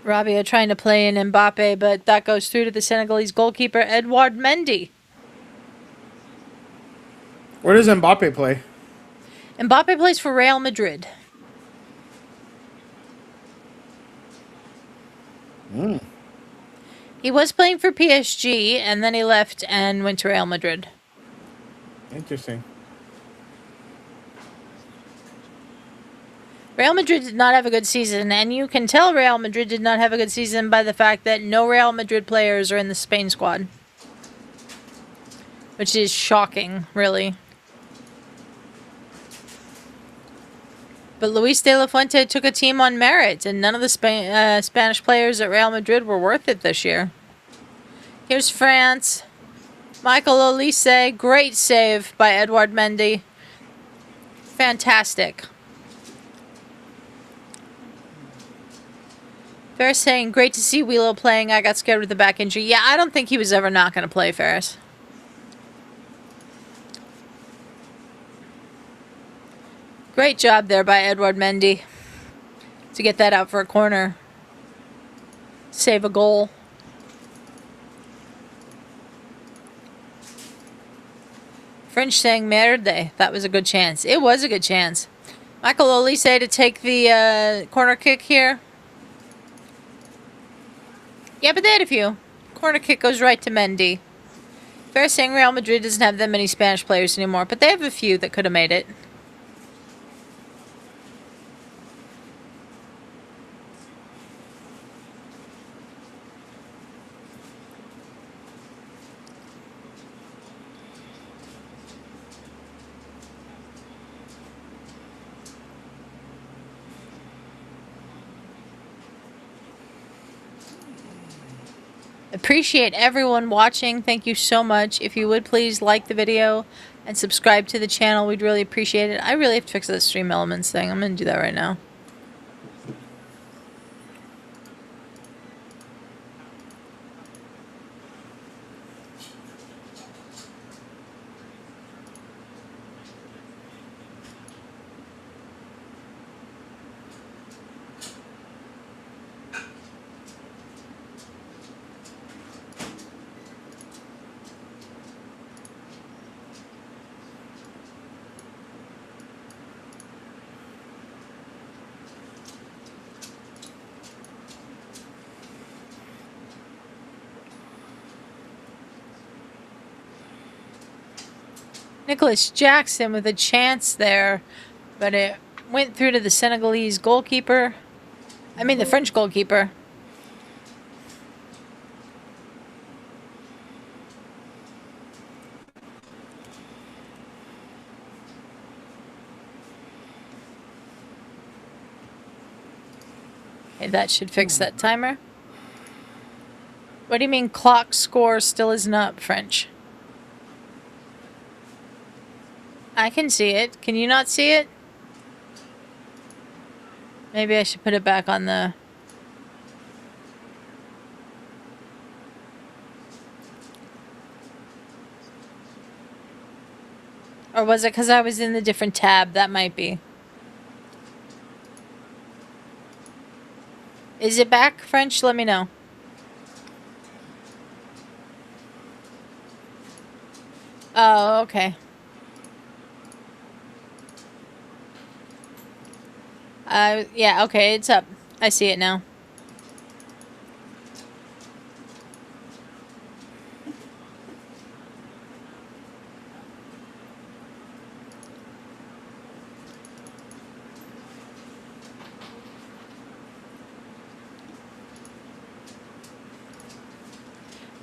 Rabia trying to play in Mbappé, but that goes through to the Senegalese goalkeeper, Edouard Mendy. Where does Mbappe play? Mbappé plays for Real Madrid. He was playing for PSG, and then he left and went to Real Madrid. Interesting. Real Madrid did not have a good season, and you can tell Real Madrid did not have a good season by the fact that no Real Madrid players are in the Spain squad. Which is shocking, really. But Luis de la Fuente took a team on merit, and none of the Spanish players at Real Madrid were worth it this year. Here's France. Michael Olise, great save by Edouard Mendy. Fantastic. Ferris saying, great to see Wheelo playing. I got scared with the back injury. Yeah, I don't think he was ever not going to play, Ferris. Great job there by Edouard Mendy to get that out for a corner. Save a goal. French saying merde. That was a good chance. It was a good chance. Michael Olise to take the corner kick here. Yeah, but they had a few. Corner kick goes right to Mendy. Fair saying Real Madrid doesn't have that many Spanish players anymore, but they have a few that could have made it. Appreciate everyone watching. Thank you so much. If you would please like the video and subscribe to the channel, we'd really appreciate it. I really have to fix that stream elements thing. I'm going to do that right now. Nicolas Jackson with a chance there, but it went through to the Senegalese goalkeeper. I mean the French goalkeeper. Okay, that should fix that timer. What do you mean clock score still isn't up, French? I can see it. Can you not see it? Maybe I should put it back on the... Or was it because I was in the different tab? That might be. Is it back, French? Let me know. Oh, okay. Yeah, okay, it's up. I see it now.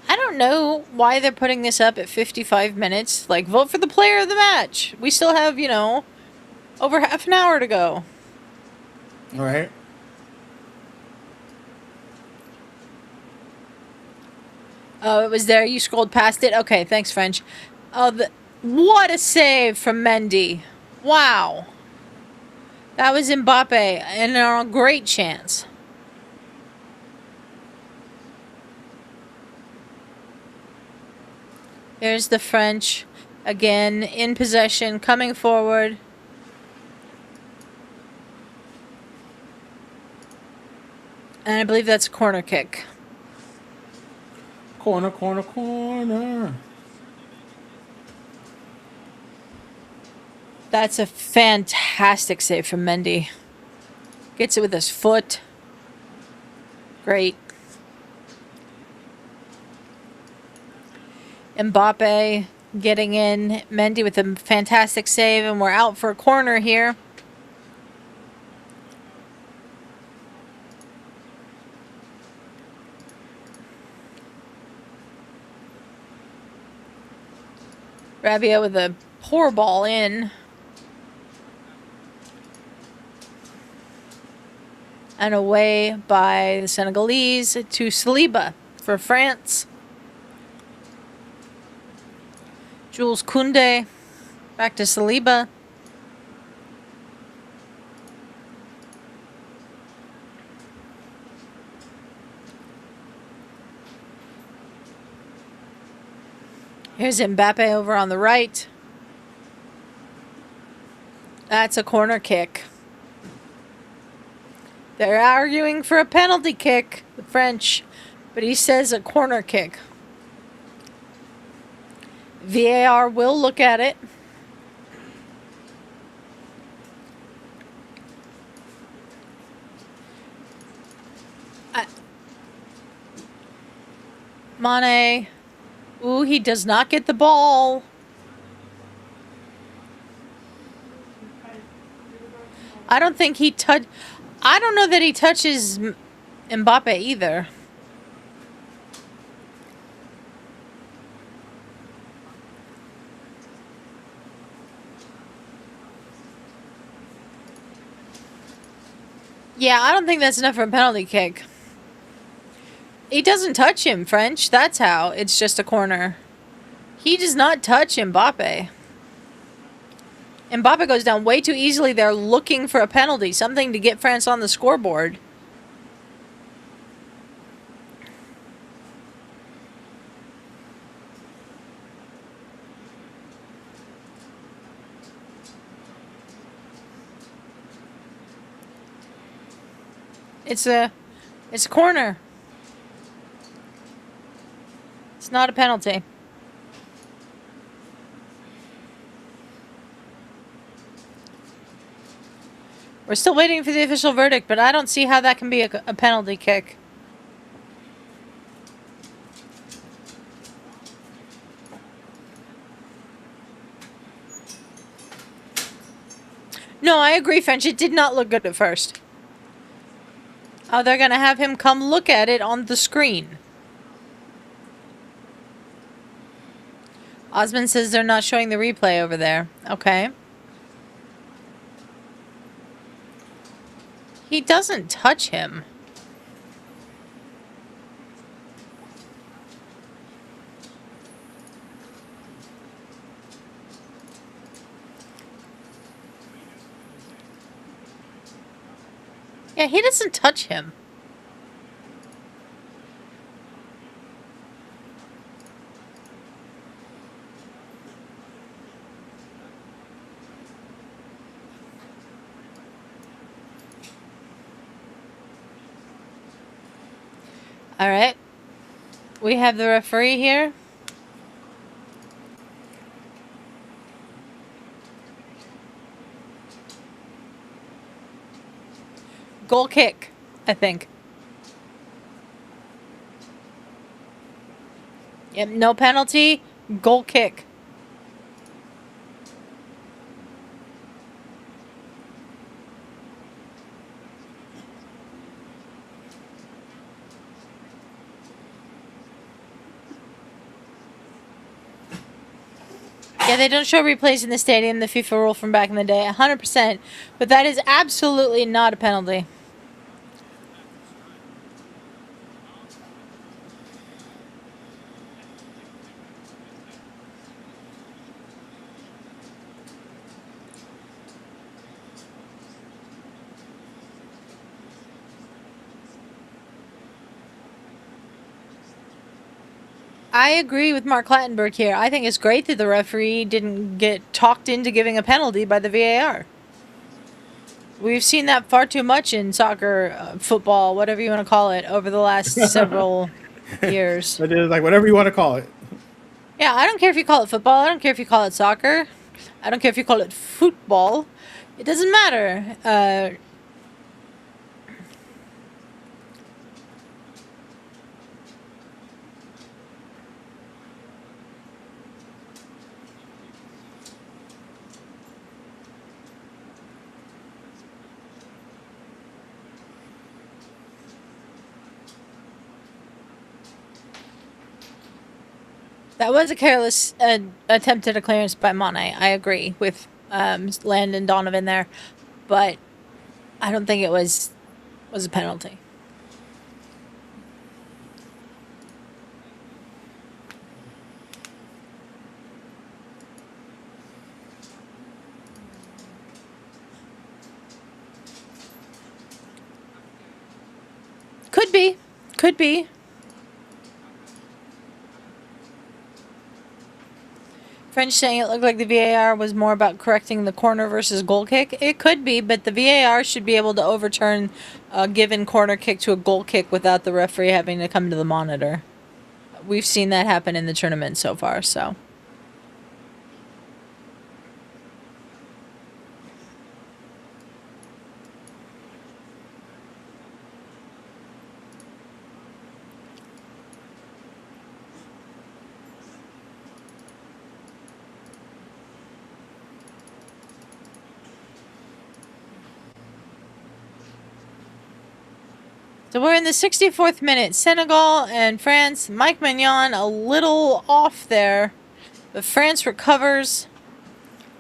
I don't know why they're putting this up at 55 minutes. Like, vote for the player of the match. We still have, you know, over half an hour to go. All right. Oh, it was there. You scrolled past it. Okay, thanks, French. Oh, what a save from Mendy. Wow. That was Mbappé, and a great chance. There's the French. Again, in possession, coming forward. And I believe that's a corner kick. Corner, corner, corner. That's a fantastic save from Mendy. Gets it with his foot. Great. Mbappé getting in. Mendy with a fantastic save, and we're out for a corner here. Rabiot with a poor ball in. And away by the Senegalese to Saliba for France. Jules Koundé back to Saliba. Here's Mbappé over on the right. That's a corner kick. They're arguing for a penalty kick, the French, but he says a corner kick. VAR will look at it. Mané. Ooh, he does not get the ball. I don't think he touched... I don't know that he touches Mbappé either. Yeah, I don't think that's enough for a penalty kick. He doesn't touch him, French. That's how. It's just a corner. He does not touch Mbappé. Mbappé goes down way too easily there looking for a penalty. Something to get France on the scoreboard. It's a corner. It's not a penalty. We're still waiting for the official verdict, but I don't see how that can be a penalty kick. No, I agree, French. It did not look good at first. Oh, they're going to have him come look at it on the screen. Osman says they're not showing the replay over there. Okay. He doesn't touch him. Yeah, he doesn't touch him. All right. We have the referee here. Goal kick, I think. Yep, no penalty. Goal kick. Yeah, they don't show replays in the stadium, the FIFA rule from back in the day, 100%. But that is absolutely not a penalty. I agree with Mark Clattenburg here. I think it's great that the referee didn't get talked into giving a penalty by the VAR. We've seen that far too much in soccer, football, whatever you want to call it, over the last several years. But it's like whatever you want to call it. Yeah, I don't care if you call it football. I don't care if you call it soccer. I don't care if you call it football. It doesn't matter. That was a careless attempt at a clearance by Mané. I agree with Landon Donovan there, but I don't think it was a penalty. Could be. Could be. French saying it looked like the VAR was more about correcting the corner versus goal kick. It could be, but the VAR should be able to overturn a given corner kick to a goal kick without the referee having to come to the monitor. We've seen that happen in the tournament so far, so. So we're in the 64th minute. Senegal and France. Mike Maignan a little off there. But France recovers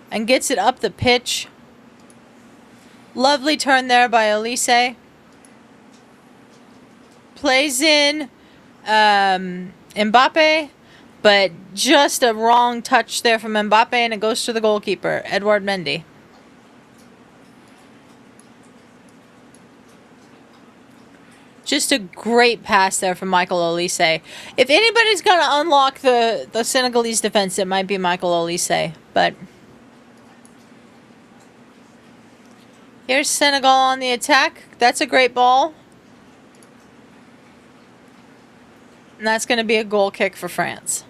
and gets it up the pitch. Lovely turn there by Olise. Plays in Mbappé. But just a wrong touch there from Mbappé, and it goes to the goalkeeper, Edouard Mendy. Just a great pass there from Michael Olise. If anybody's going to unlock the Senegalese defense, it might be Michael Olise. But here's Senegal on the attack. That's a great ball. And that's going to be a goal kick for France.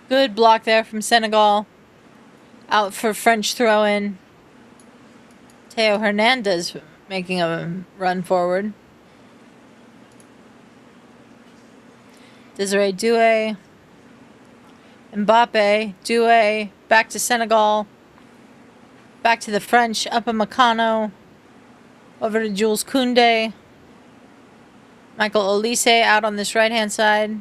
Good block there from Senegal. Out for French throw-in. Theo Hernandez making a run forward. Desiree Doué. Mbappé. Doué. Back to Senegal. Back to the French. Upamecano. Over to Jules Koundé. Michael Olise out on this right-hand side.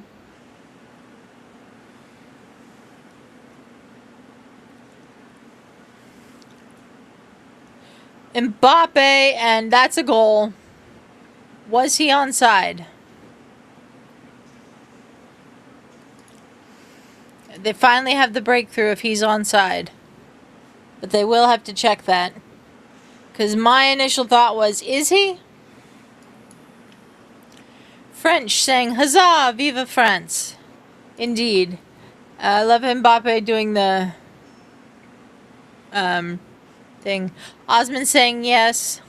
Mbappe, and that's a goal. Was he onside? They finally have the breakthrough if he's onside. But they will have to check that. Because my initial thought was, is he? French saying, huzzah, vive France. Indeed. I love Mbappe doing the thing. Osman saying yes.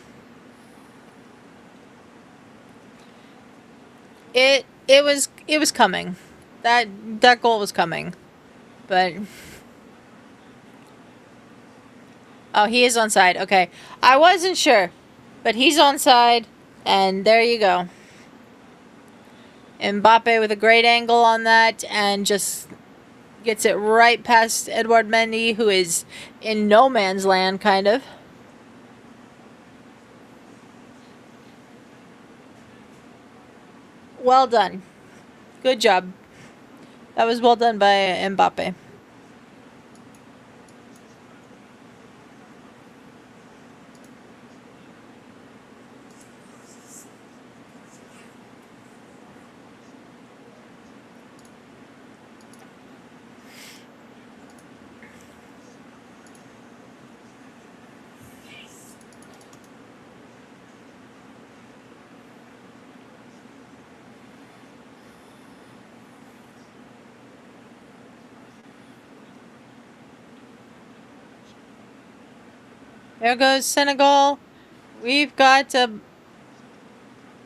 It was coming. That goal was coming. But oh, he is onside. Okay. I wasn't sure. But he's onside, and there you go. Mbappe with a great angle on that, and just Gets it right past Edouard Mendy, who is in no man's land, kind of. Well done. Good job. That was well done by Mbappé. There goes Senegal. We've got a...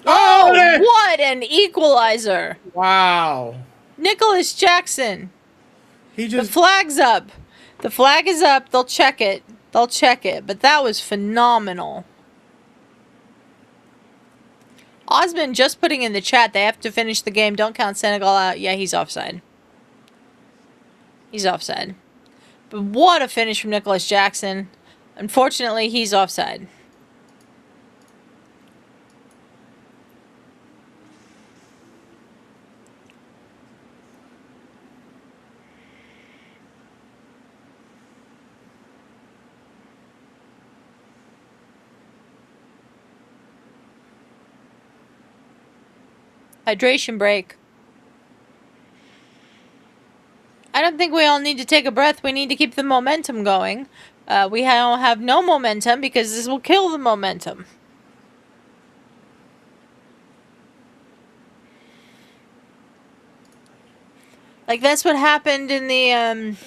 Oh, what an equalizer! Wow. Nicolas Jackson. He The just flag's up. The flag is up. They'll check it. They'll check it. But that was phenomenal. Osmond just putting in the chat, they have to finish the game. Don't count Senegal out. Yeah, he's offside. He's offside. But what a finish from Nicolas Jackson. Unfortunately, he's offside. Hydration break. I don't think we all need to take a breath. We need to keep the momentum going. We have no momentum because this will kill the momentum. Like, that's what happened in the,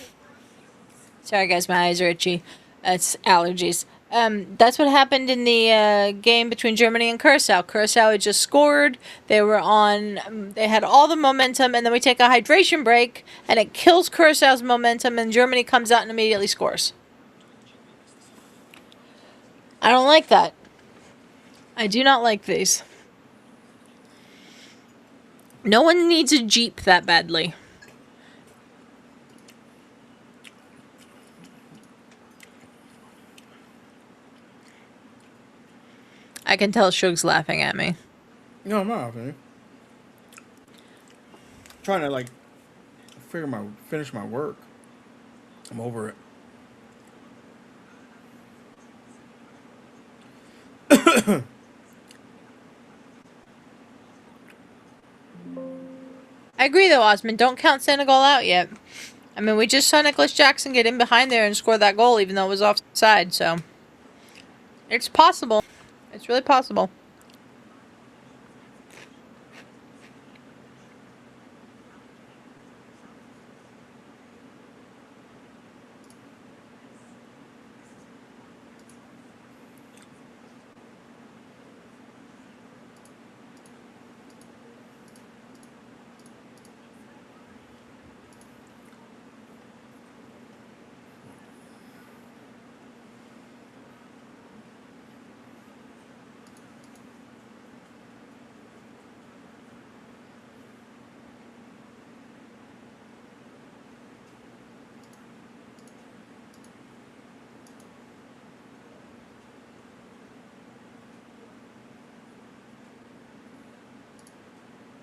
Sorry, guys, my eyes are itchy. It's allergies. That's what happened in the game between Germany and Curacao. Curacao had just scored. They were on. They had all the momentum, and then we take a hydration break, and it kills Curaçao's momentum, and Germany comes out and immediately scores. I don't like that. I do not like these. No one needs a Jeep that badly. I can tell Shug's laughing at me. no, I'm not. Man. Trying to like finish my work. I'm over it. I agree, though, Osmond. Don't count Senegal out yet. I mean, we just saw Nicolas Jackson get in behind there and score that goal, even though it was offside, so... It's possible. It's really possible.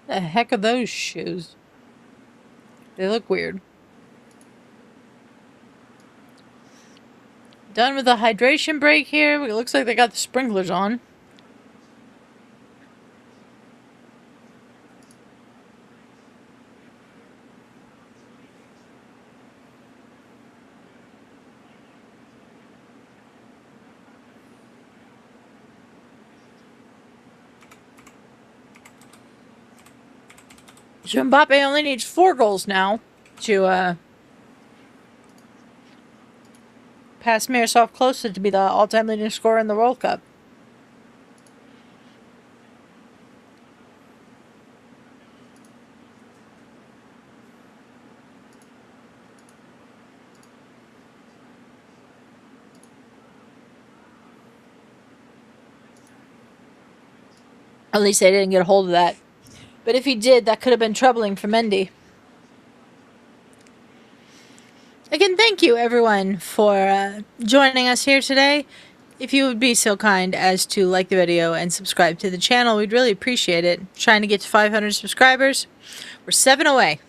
The heck are those shoes? They look weird. Done with the hydration break here. It looks like they got the sprinklers on. So Mbappé only needs 4 goals now to pass Miroslav Klose to be the all-time leading scorer in the World Cup. At least they didn't get a hold of that. But if he did, that could have been troubling for Mendy. thank you, everyone, for joining us here today. If you would be so kind as to like the video and subscribe to the channel, we'd really appreciate it. Trying to get to 500 subscribers. We're 7 away.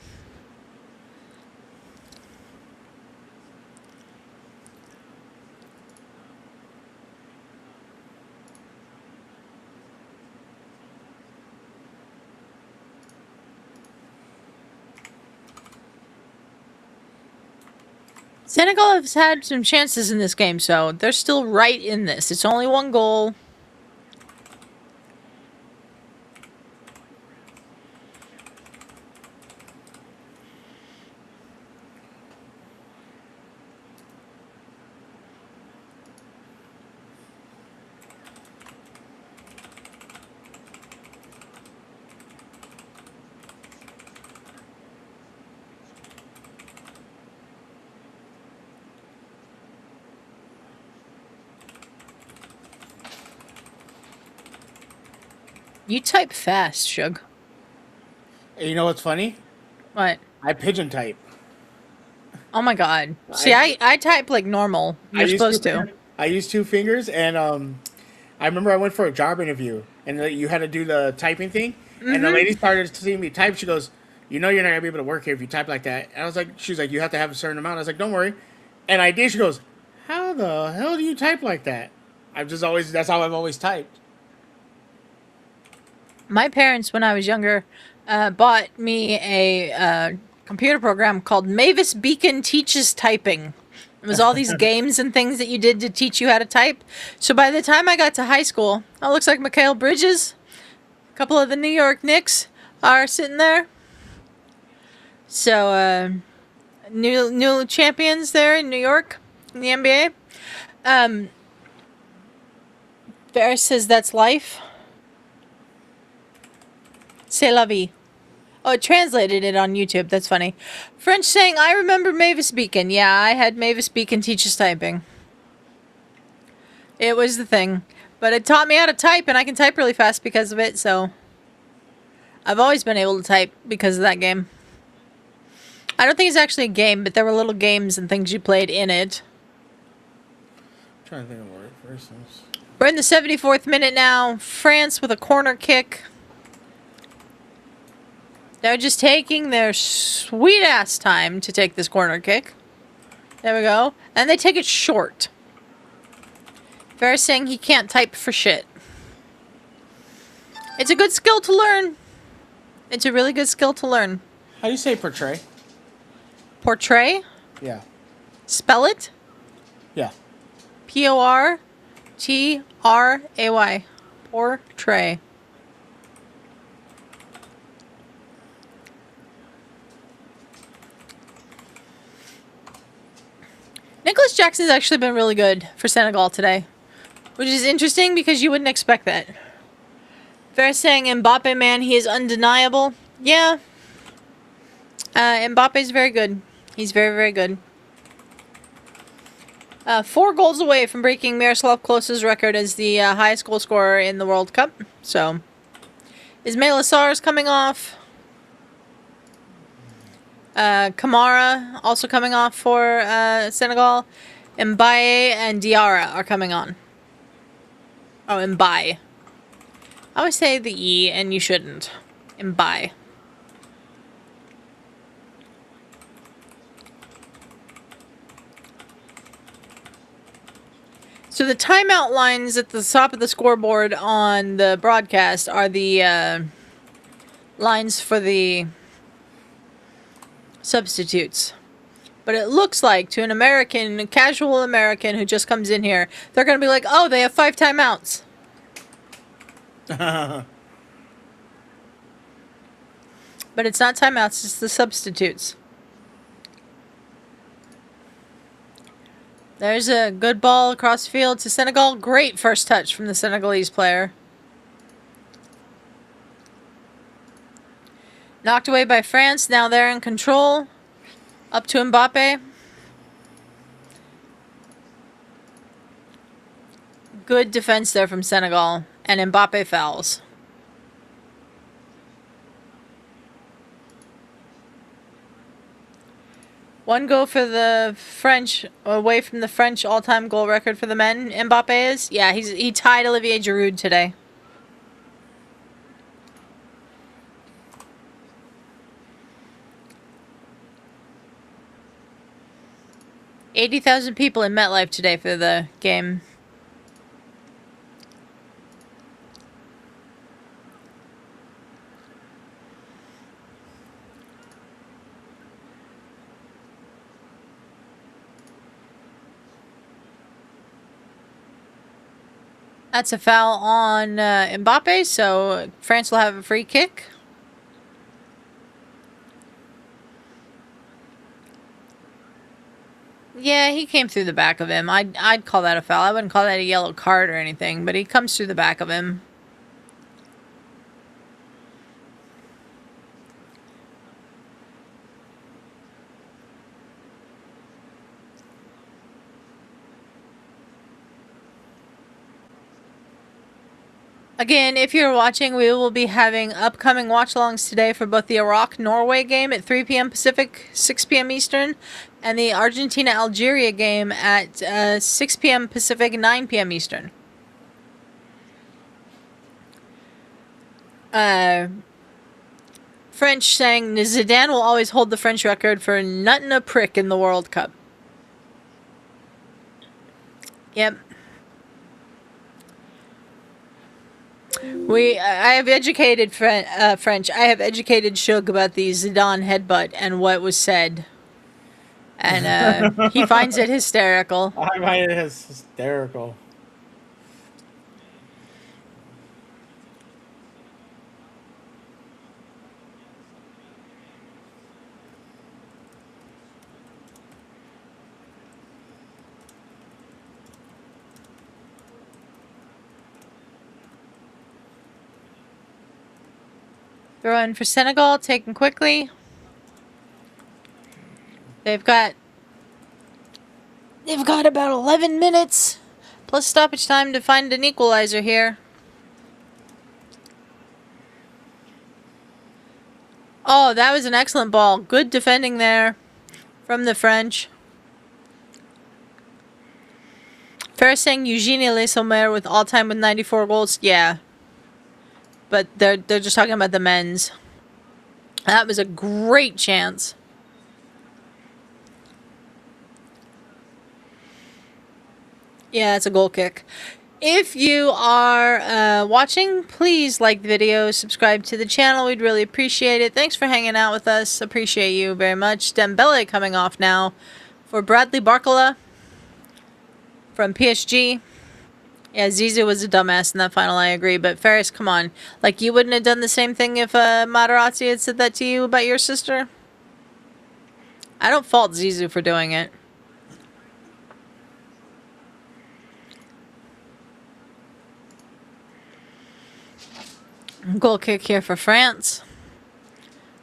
Senegal has had some chances in this game, so they're still right in this. It's only 1 goal. You type fast, Shug. You know what's funny? What? I pigeon type. Oh my god. See, I type like normal. You're supposed to. I use 2 fingers, and I remember I went for a job interview, and you had to do the typing thing, and the lady started seeing me type. She goes, "You know, you're not gonna be able to work here if you type like that." And I was like, "She was like, you have to have a certain amount." I was like, "Don't worry," and I did. She goes, "How the hell do you type like that?" That's how I've always typed. My parents, when I was younger, bought me a computer program called Mavis Beacon Teaches Typing. It was all these games and things that you did to teach you how to type. So by the time I got to high school, it looks like Mikal Bridges, a couple of the New York Knicks are sitting there. So new champions there in New York in the NBA. Ferris says that's life. C'est la vie. Oh, it translated it on YouTube. That's funny. French saying, I remember Mavis Beacon. Yeah, I had Mavis Beacon teach us typing. It was the thing. But it taught me how to type, and I can type really fast because of it, so... I've always been able to type because of that game. I don't think it's actually a game, but there were little games and things you played in it. I'm trying to think of word for instance. We're in the 74th minute now. France with a corner kick. They're just taking their sweet-ass time to take this corner kick. There we go. And they take it short. Ferris saying he can't type for shit. It's a good skill to learn. It's a really good skill to learn. How do you say portray? Portray? Yeah. Spell it? Yeah. Portray. Portray. Nicolas Jackson's actually been really good for Senegal today, which is interesting because you wouldn't expect that. They're saying Mbappé, man, he is undeniable. Yeah. Mbappe's very good. He's very, very good. 4 goals away from breaking Miroslav Klose's record as the highest goal scorer in the World Cup. So, Ismail Assar's coming off. Kamara also coming off for Senegal. Mbaye and Diarra are coming on. Oh, Mbaye. I always say the E, and you shouldn't. Mbaye. So the timeout lines at the top of the scoreboard on the broadcast are the lines for the substitutes. But it looks like to an American, a casual American who just comes in here, they're going to be like, oh, they have 5 timeouts. But it's not timeouts, it's the substitutes. There's a good ball across field to Senegal. Great first touch from the Senegalese player. Knocked away by France. Now they're in control. Up to Mbappé. Good defense there from Senegal. And Mbappé fouls. One goal for the French, away from the French all-time goal record for the men. Mbappé is, yeah, he tied Olivier Giroud today. $80,000 people in MetLife today for the game. That's a foul on Mbappé, so France will have a free kick. Yeah, he came through the back of him. I'd call that a foul. I wouldn't call that a yellow card or anything, but he comes through the back of him. Again, if you're watching, we will be having upcoming watch-alongs today for both the Iraq-Norway game at 3 p.m. Pacific, 6 p.m. Eastern, and the Argentina-Algeria game at 6 p.m. Pacific, 9 p.m. Eastern. French saying Zidane will always hold the French record for nutting a prick in the World Cup. Yep. I have educated French. I have educated Shug about the Zidane headbutt and what was said. And he finds it hysterical. I find it hysterical. Throw in for Senegal, taken quickly. They've got about 11 minutes plus stoppage time to find an equalizer here. Oh, that was an excellent ball. Good defending there from the French. Ferris saying Eugenie Le Sommer with all-time with 94 goals. Yeah. But they're just talking about the men's. That was a great chance. Yeah, it's a goal kick. If you are watching, please like the video, subscribe to the channel. We'd really appreciate it. Thanks for hanging out with us. Appreciate you very much. Dembele coming off now for Bradley Barcola from PSG. Yeah, Zizou was a dumbass in that final, I agree. But Ferris, come on. Like, you wouldn't have done the same thing if Materazzi had said that to you about your sister? I don't fault Zizou for doing it. Goal kick here for France.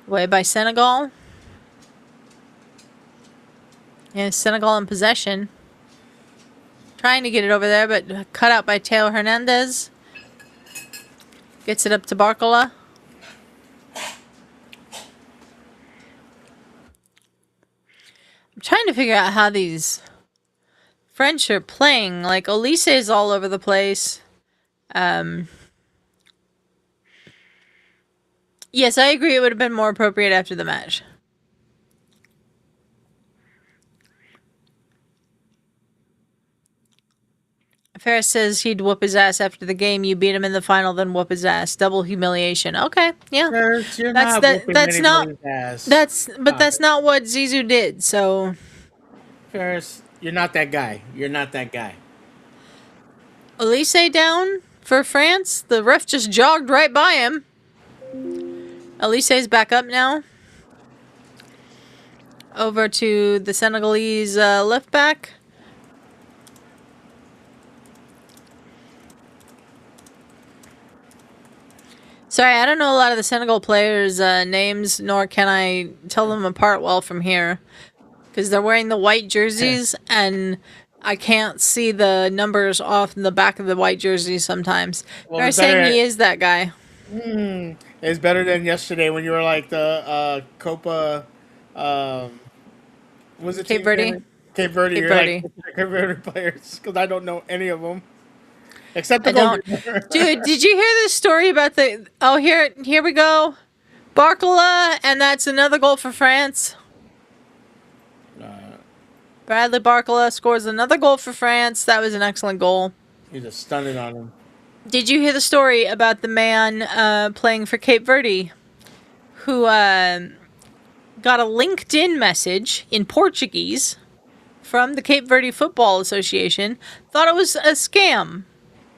Away by Senegal. Yeah, Senegal in possession. Trying to get it over there, but cut out by Teo Hernandez. Gets it up to Barcola. I'm trying to figure out how these French are playing. Like, Olise is all over the place. Yes, I agree it would have been more appropriate after the match. Ferris says he'd whoop his ass after the game. You beat him in the final, then whoop his ass. Double humiliation. Okay, yeah. Ferris, you're That's not that. whooping That's not. anybody's ass. That's not what Zizou did. So, Ferris, you're not that guy. You're not that guy. Olise down for France. The ref just jogged right by him. Elise's back up now. Over to the Senegalese left back. Sorry, I don't know a lot of the Senegal players' names, nor can I tell them apart well from here. Because they're wearing the white jerseys, and I can't see the numbers off in the back of the white jerseys sometimes. Well, They're saying he is that guy. It's better than yesterday when you were like the Copa... what Was it Cape Team Verde. Cape Verde? Cape You're like Verde. Cape Verde players because I don't know any of them except the I don't. goalkeeper. Dude, did you hear this story about the? Oh, here we go. Barcola, and that's another goal for France. Bradley Barcola scores another goal for France. That was an excellent goal. He just stunned it on him. Did you hear the story about the man playing for Cape Verde who got a LinkedIn message in Portuguese from the Cape Verde Football Association? Thought it was a scam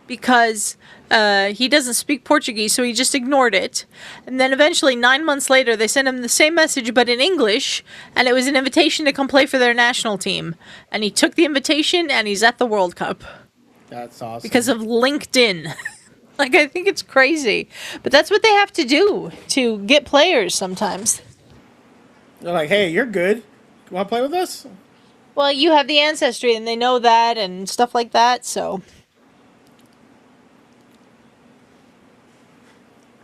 because he doesn't speak Portuguese, so he just ignored it. And then eventually, 9 months later, they sent him the same message but in English, and it was an invitation to come play for their national team. And he took the invitation, and he's at the World Cup That's awesome. because of LinkedIn. Like, I think it's crazy. But that's what they have to do to get players sometimes. They're like, hey, you're good. You want to play with us? Well, you have the ancestry, and they know that and stuff like that, so.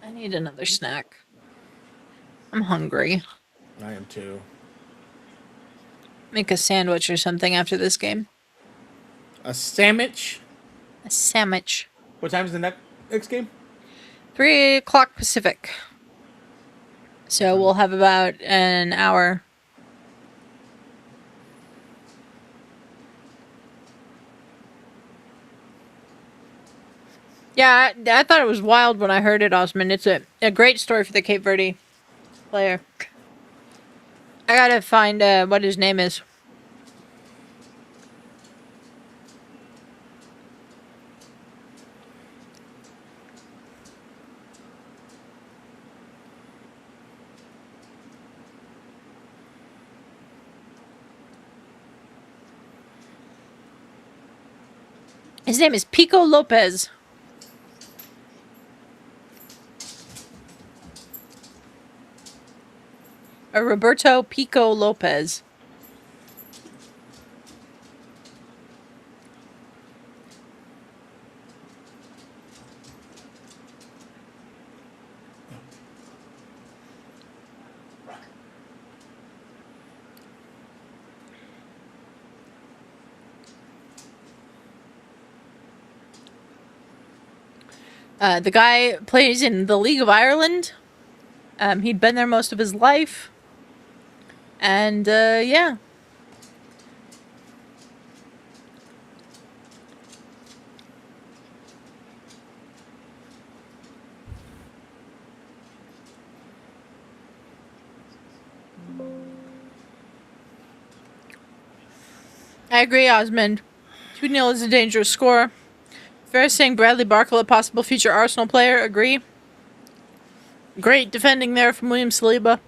I need another snack. I'm hungry. I am too. Make a sandwich or something after this game. A sandwich. A sandwich. What time is the next game? 3 o'clock Pacific. So we'll have about an hour. Yeah, I thought it was wild when I heard it, Osmond. It's a great story for the Cape Verde player. I gotta find what his name is. His name is Pico Lopez. Or Roberto Pico Lopez. The guy plays in the League of Ireland. He'd been there most of his life. And, yeah. I agree, Osmond. 2-0 is a dangerous score. Fair saying Bradley Barcola, possible future Arsenal player. Agree. Great defending there from William Saliba.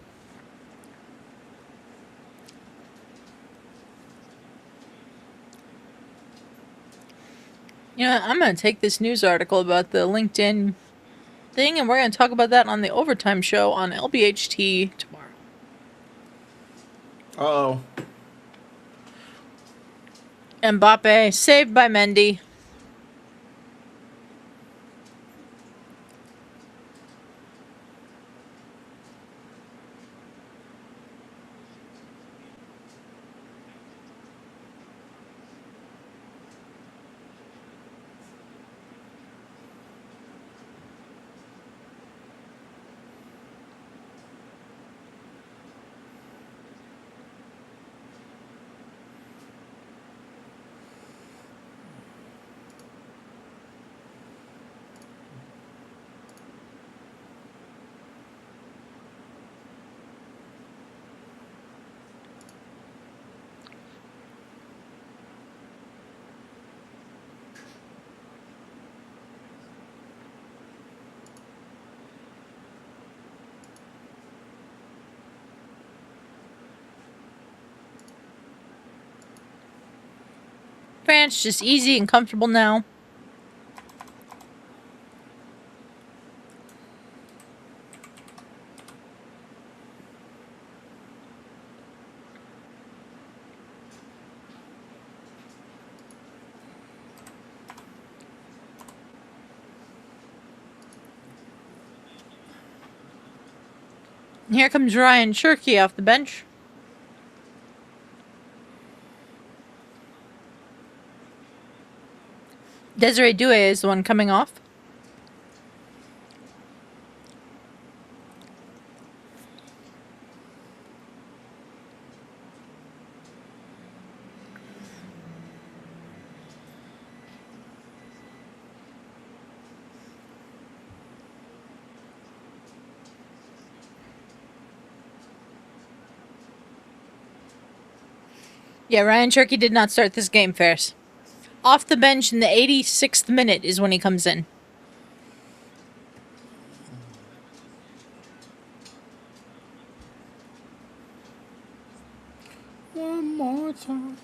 You know, I'm going to take this news article about the LinkedIn thing, and we're going to talk about that on the Overtime Show on LBHT tomorrow. Uh-oh. Mbappé, saved by Mendy. France just easy and comfortable now. And here comes Ryan Cherky off the bench. Desiree Doué is the one coming off. Yeah, Ryan Cherky did not start this game, Ferris. Off the bench in the 86th minute is when he comes in. One more time.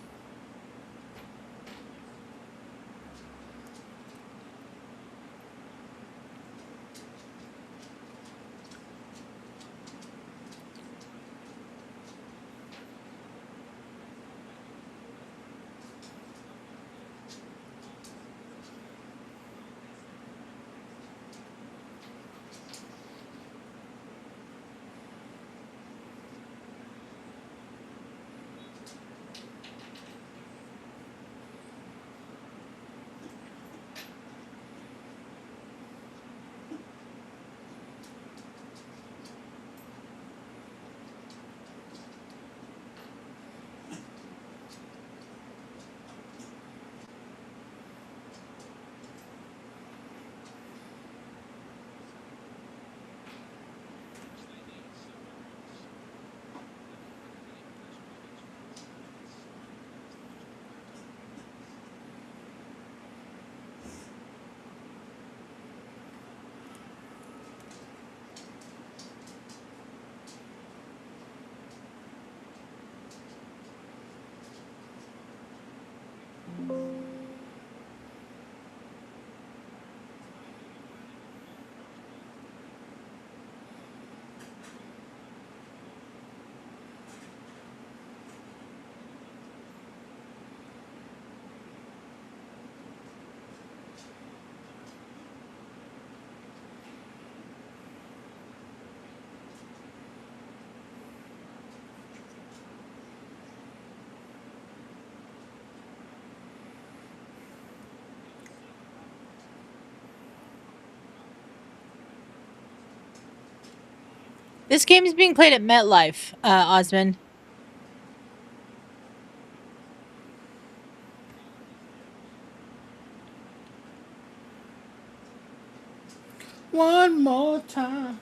This game is being played at MetLife, Osmond. One more time.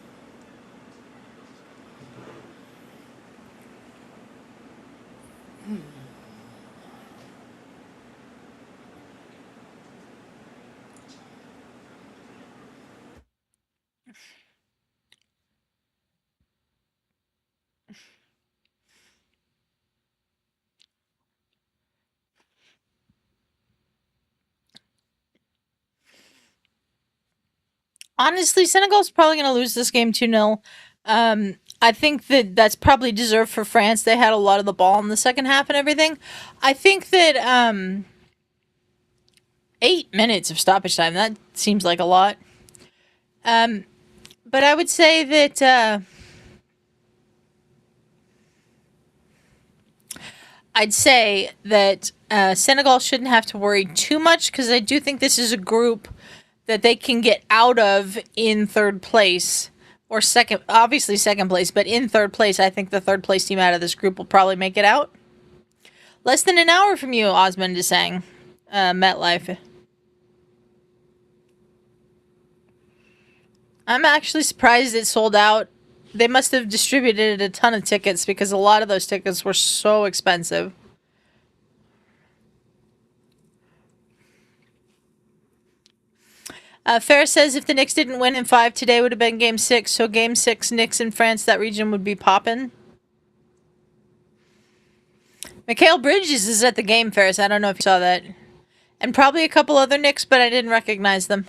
Honestly, Senegal's probably going to lose this game 2-0. I think that that's probably deserved for France. They had a lot of the ball in the second half and everything. I think that 8 minutes of stoppage time, that seems like a lot. But I would say that Senegal shouldn't have to worry too much because I do think this is a group that they can get out of in third place or second, obviously second place, but in third place, I think the third place team out of this group will probably make it out. Less than an hour from you, Osmond is saying, MetLife. I'm actually surprised it sold out. They must have distributed a ton of tickets because a lot of those tickets were so expensive. Ferris says if the Knicks didn't win in 5, today would have been Game 6. So Game 6, Knicks in France, that region would be popping. Mikhail Bridges is at the game, Ferris. I don't know if you saw that. And probably a couple other Knicks, but I didn't recognize them.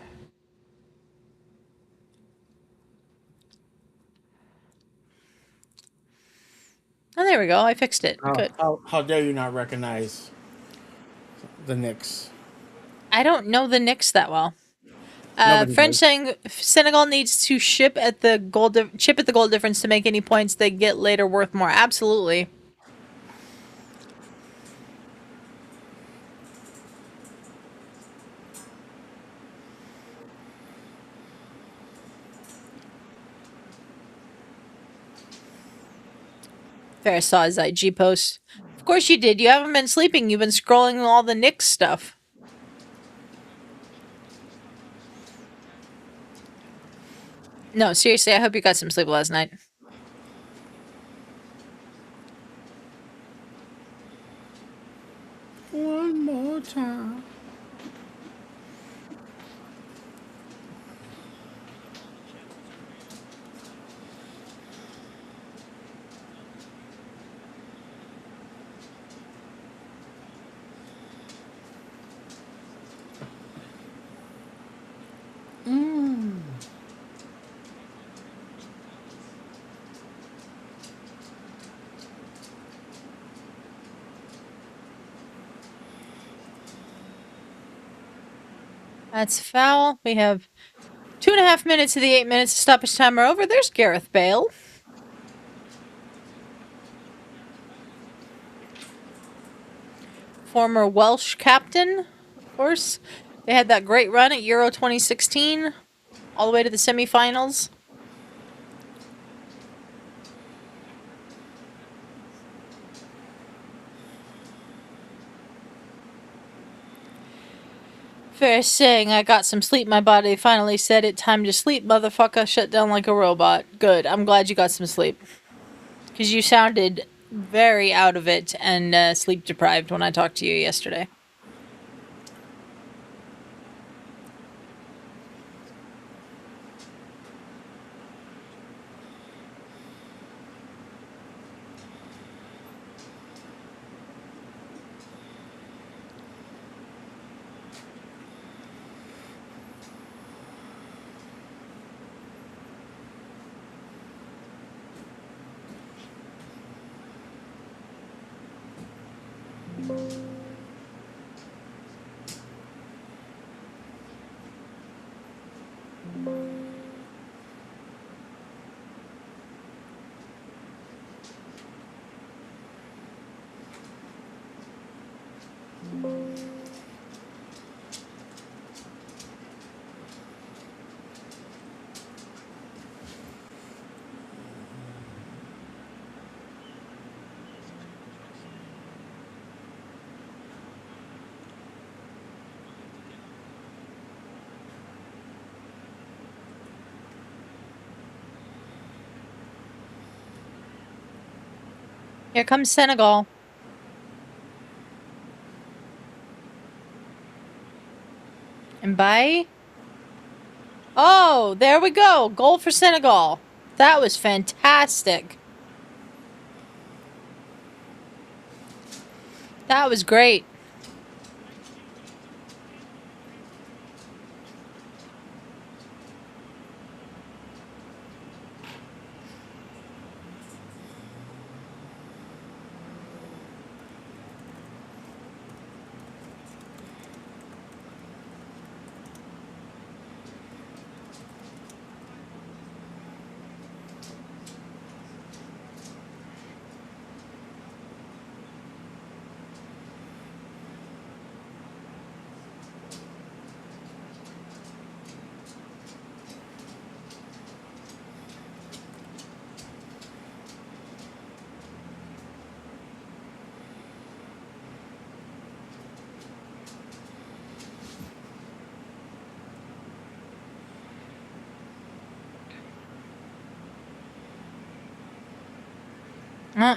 Oh, there we go. I fixed it. Good. How dare you not recognize the Knicks? I don't know the Knicks that well. Nobody French does. saying Senegal needs to chip at the goal difference to make any points they get later worth more. Absolutely. Ferris saw his IG post. Of course you did. You haven't been sleeping. You've been scrolling all the Knicks stuff. No, seriously, I hope you got some sleep last night. One more time. That's foul. We have 2.5 minutes of the 8 minutes of stoppage time are over. There's Gareth Bale. Former Welsh captain, of course. They had that great run at Euro 2016, all the way to the semifinals. Ferris saying, I got some sleep. My body finally said it. Time to sleep, motherfucker. Shut down like a robot. Good. I'm glad you got some sleep. Because you sounded very out of it and sleep deprived when I talked to you yesterday. Here comes Senegal. Mbappé. Oh, there we go. Goal for Senegal. That was fantastic. That was great.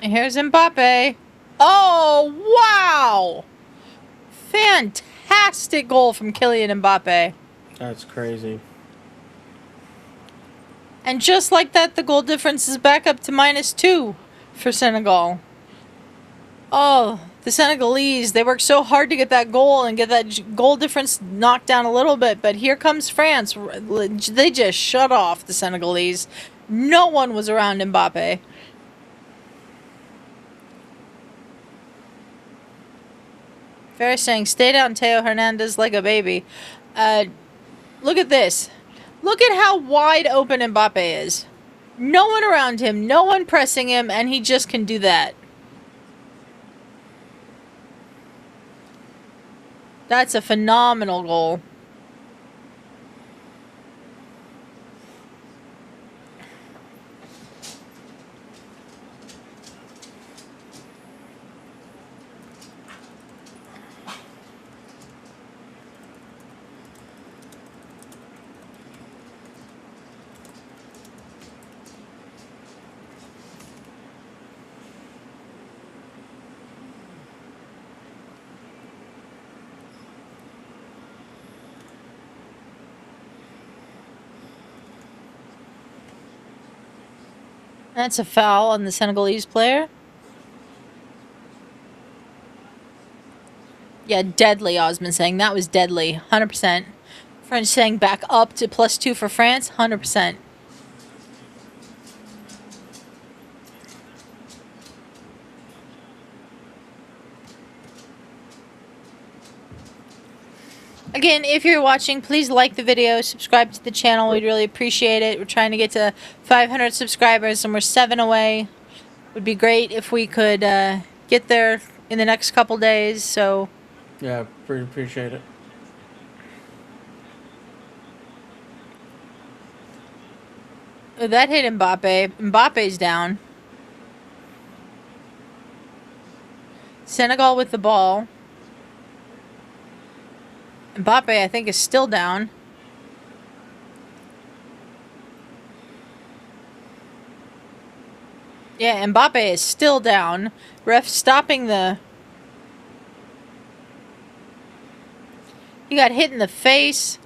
Here's Mbappé. Oh, wow! Fantastic goal from Kylian Mbappé. That's crazy. And just like that, the goal difference is back up to -2 for Senegal. Oh, the Senegalese, they worked so hard to get that goal and get that goal difference knocked down a little bit. But here comes France. They just shut off the Senegalese. No one was around Mbappé. Ferris saying, stay down, Teo Hernandez, like a baby. Look at this. Look at how wide open Mbappé is. No one around him, no one pressing him, and he just can do that. That's a phenomenal goal. That's a foul on the Senegalese player. Yeah, deadly, Osman saying. That was deadly. 100%. French saying back up to +2 for France. 100%. Again, if you're watching, please like the video, subscribe to the channel. We'd really appreciate it. We're trying to get to 500 subscribers, and we're 7 away. Would be great if we could get there in the next couple days. So, Yeah, pretty appreciate it. oh, that hit Mbappé. Mbappe's down. Senegal with the ball. Mbappé, I think, is still down. Yeah, Mbappé is still down. Ref stopping the... He got hit in the face.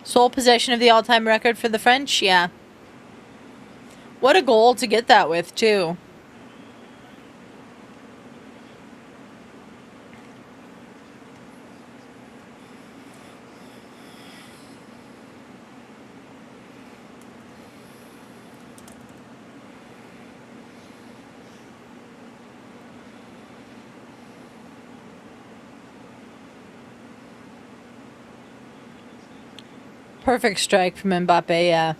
Sole possession of the all-time record for the French? Yeah. What a goal to get that with, too. Perfect strike from Mbappé, yeah.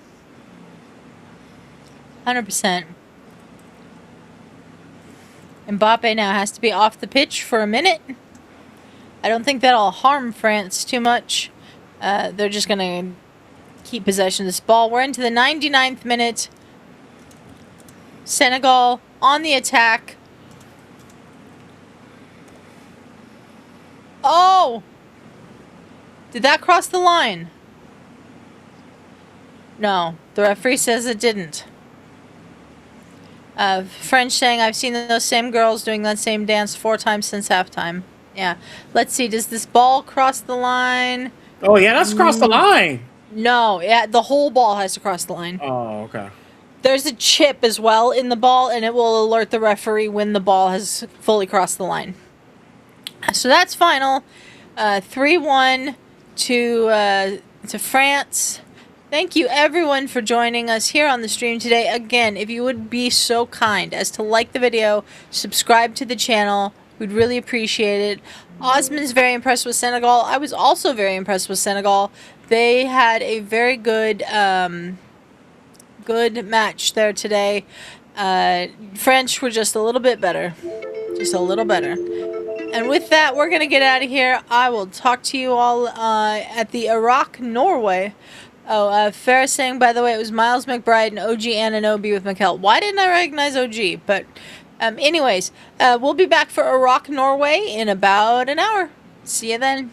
100%. Mbappé now has to be off the pitch for a minute. I don't think that'll harm France too much. They're just going to keep possession of this ball. We're into the 99th minute. Senegal on the attack. Oh! Did that cross the line? No, the referee says it didn't. French saying, I've seen those same girls doing that same dance 4 times since halftime. Yeah. Let's see, does this ball cross the line? Oh, yeah, that's across the line. No, yeah, the whole ball has to cross the line. Oh, okay. There's a chip as well in the ball, and it will alert the referee when the ball has fully crossed the line. So that's final. 3-1 to France. Thank you, everyone, for joining us here on the stream today. Again, if you would be so kind as to like the video, subscribe to the channel, we'd really appreciate it. Osman's very impressed with Senegal. I was also very impressed with Senegal. They had a very good good match there today. French were just a little bit better. Just a little better. And with that, we're going to get out of here. I will talk to you all at the Iraq-Norway. Oh, Farrah saying, by the way, it was Miles McBride and OG Ananobi with Mikel. Why didn't I recognize OG? But anyways, we'll be back for Iraq-Norway in about an hour. See you then.